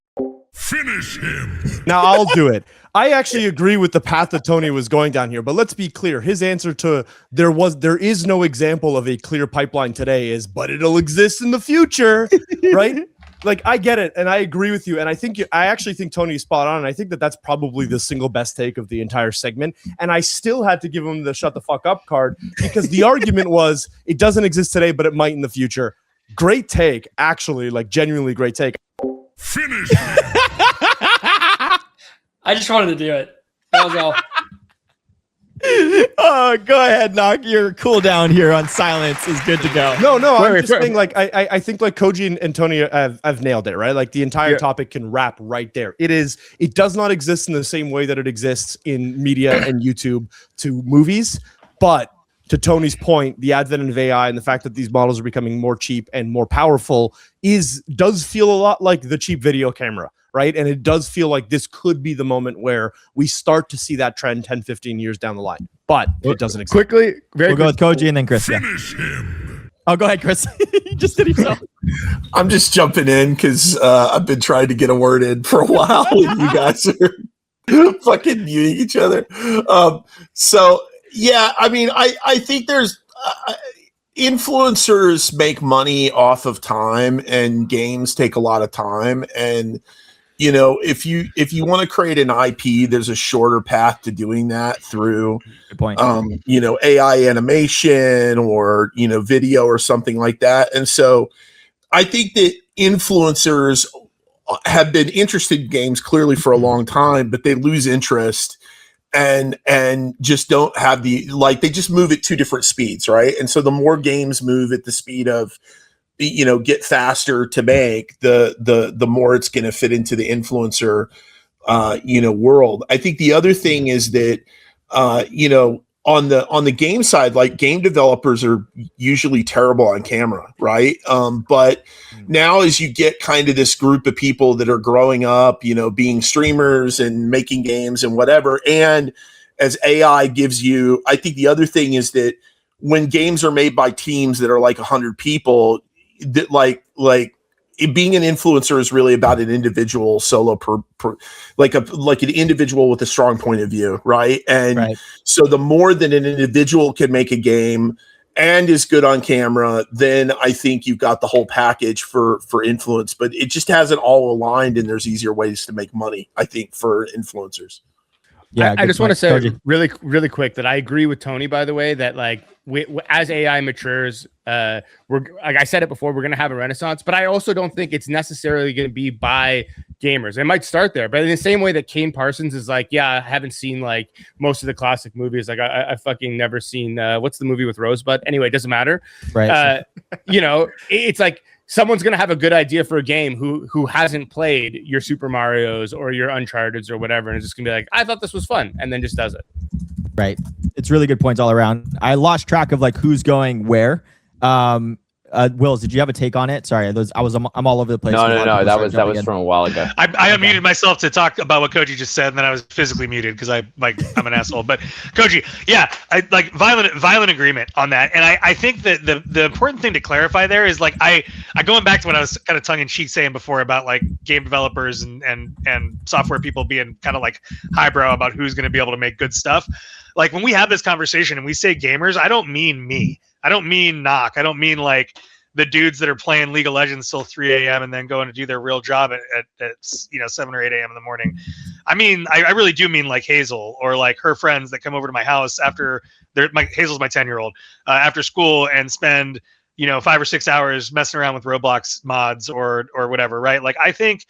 Finish him. Now I'll do it. I actually agree with the path that Tony was going down here, but let's be clear. His answer to there is no example of a clear pipeline today is, but it'll exist in the future, right? Like, I get it, and I agree with you, and I actually think Tony is spot on, and I think that that's probably the single best take of the entire segment, and I still had to give him the shut the fuck up card, because the argument was, it doesn't exist today, but it might in the future. Great take, actually, like, genuinely great take. Finish him. I just wanted to do it. That was all. Oh, go ahead, Knock. Your cooldown here on silence is good to go. No, I'm just saying, like, I think like Koji and Tony have nailed it, right? Like, the entire topic can wrap right there. It does not exist in the same way that it exists in media and YouTube to movies, but to Tony's point, the advent of AI and the fact that these models are becoming more cheap and more powerful does feel a lot like the cheap video camera, right? And it does feel like this could be the moment where we start to see that trend 10, 15 years down the line. But it doesn't exist. Quickly, We'll go with Koji and then Chris. Yeah. Finish him. Oh, go ahead, Chris. He just did himself. I'm just jumping in because I've been trying to get a word in for a while, and you guys are fucking muting each other. So yeah, I mean, I think there's influencers make money off of time, and games take a lot of time. And you know, if you want to create an IP, there's a shorter path to doing that through, Good point. you know, AI animation or, you know, video or something like that. And so I think that influencers have been interested in games clearly for a long time, but they lose interest and just don't have they just move at two different speeds, right? And so the more games move at the speed of, you know, get faster to make, the more it's going to fit into the influencer, you know, world. I think the other thing is that, you know, on the game side, like, game developers are usually terrible on camera, right? But now as you get kind of this group of people that are growing up, you know, being streamers and making games and whatever, and as AI gives you, I think the other thing is that when games are made by teams that are like 100 people, that like being an influencer is really about an individual solo like an individual with a strong point of view, right? And so the more that an individual can make a game and is good on camera, then I think you've got the whole package for influence. But it just hasn't all aligned, and there's easier ways to make money, I think, for influencers. Yeah, I just want to say really quick that I agree with Tony, by the way, that like as AI matures, we're, like I said it before, we're going to have a renaissance, but I also don't think it's necessarily going to be by gamers. It might start there, but in the same way that Kane Parsons is like, yeah, I haven't seen like most of the classic movies. Like I fucking never seen, what's the movie with Rosebud? Anyway, it doesn't matter. Right. You know, it's like, someone's going to have a good idea for a game who hasn't played your Super Marios or your Uncharted's or whatever, and it's just going to be like, I thought this was fun, and then just does it. Right. It's really good points all around. I lost track of like who's going where. Wills, did you have a take on it? Sorry, I'm all over the place. No. That was from a while ago. I unmuted myself to talk about what Koji just said, and then I was physically muted because I'm an asshole. But Koji, yeah, I like violent agreement on that. And I think that the important thing to clarify there is like I going back to what I was kind of tongue in cheek saying before about like game developers and software people being kind of like highbrow about who's going to be able to make good stuff. Like when we have this conversation and we say gamers, I don't mean me. I don't mean Knock. I don't mean like the dudes that are playing League of Legends till 3 a.m. and then going to do their real job at 7 or 8 a.m. in the morning. I mean, I really do mean like Hazel or like her friends that come over to my house after Hazel's my 10-year-old after school and spend 5 or 6 hours messing around with Roblox mods or whatever, right? Like I think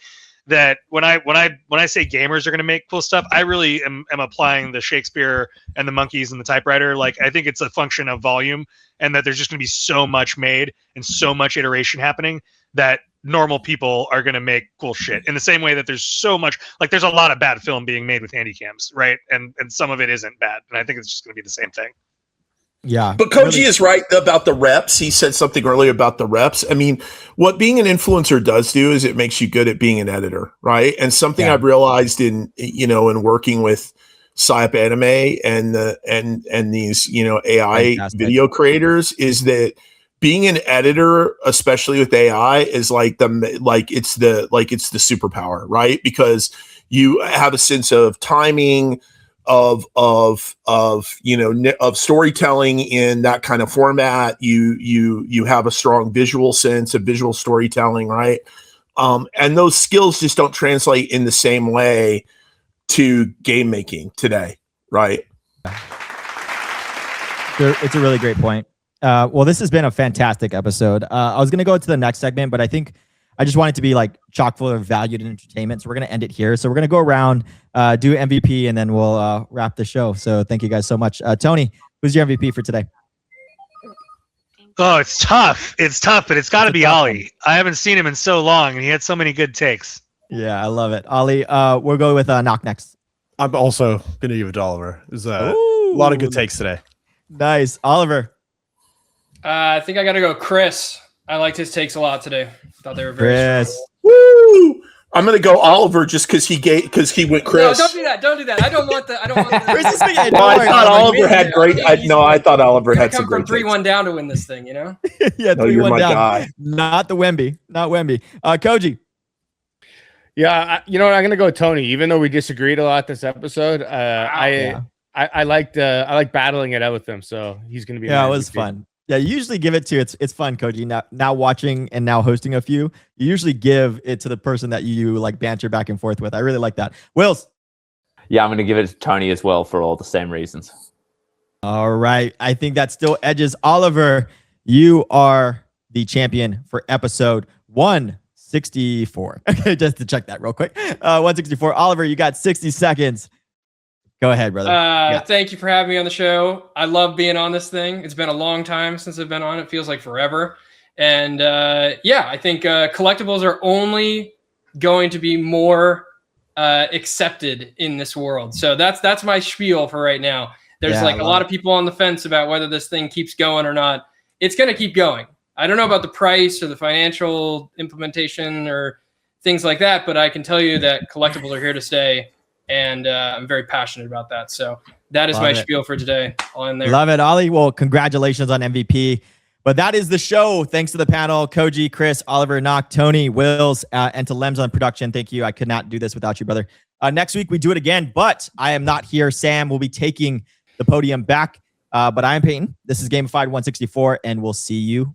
that when I say gamers are going to make cool stuff, I really am applying the Shakespeare and the monkeys and the typewriter. Like I think it's a function of volume, and that there's just going to be so much made and so much iteration happening that normal people are going to make cool shit. In the same way that there's so much, like there's a lot of bad film being made with handy cams, right? And some of it isn't bad, and I think it's just going to be the same thing. Yeah. But Koji is right about the reps. He said something earlier about the reps. I mean, what being an influencer does do is it makes you good at being an editor, right? And something I've realized in working with Psyop Anime and these, AI Fantastic video creators is that being an editor, especially with AI, is it's the superpower, right? Because you have a sense of timing, of storytelling in that kind of format. You have a strong visual sense of visual storytelling, right? And those skills just don't translate in the same way to game making today, right? It's a really great point. Well, this has been a fantastic episode. I was going to go to the next segment, but I think I just want it to be like chock full of value and entertainment. So we're going to end it here. So we're going to go around, do MVP, and then we'll wrap the show. So thank you guys so much. Tony, who's your MVP for today? Oh, it's tough. It's tough, but it's got to be Ollie. I haven't seen him in so long, and he had so many good takes. Yeah, I love it. Ollie, we'll go with Knock next. I'm also going to give it to Oliver. There's a lot of good takes today. Nice. Oliver. I think I got to go Chris. I liked his takes a lot today. Thought they were very strong. Woo! I'm gonna go Oliver just because he went Chris. No, don't do that. Don't do that. I don't want the. Chris is thinking, Well, I thought Oliver had great. I thought Oliver had some come great. from 3-1 down to win this thing. You know. Yeah, No, you're 3-1 my down. guy. Not the Wemby. Not Wemby. Koji. Yeah, you know what? I'm gonna go Tony. Even though we disagreed a lot this episode, I liked battling it out with him. So he's gonna be. Yeah, it was fun. Yeah, you usually give it to it's fun, Koji. Now watching and now hosting a few, you usually give it to the person that you like banter back and forth with. I really like that. Wills. Yeah, I'm going to give it to Tony as well for all the same reasons. All right. I think that still edges Oliver. You are the champion for episode 164. Okay, just to check that real quick. 164. Oliver, you got 60 seconds. Go ahead, brother. Thank you for having me on the show. I love being on this thing. It's been a long time since I've been on. It feels like forever. And I think collectibles are only going to be more accepted in this world. So that's my spiel for right now. There's a lot of people on the fence about whether this thing keeps going or not. It's going to keep going. I don't know about the price or the financial implementation or things like that, but I can tell you that collectibles are here to stay. And I'm very passionate about that. So that is my spiel for today. I'll end there. Love it, Ollie. Well, congratulations on MVP. But that is the show. Thanks to the panel, Koji, Chris, Oliver, Knock, Tony, Wills, and to Lems on production. Thank you. I could not do this without you, brother. Next week, we do it again, but I am not here. Sam will be taking the podium back. But I am Peyton. This is Gamified 164, and we'll see you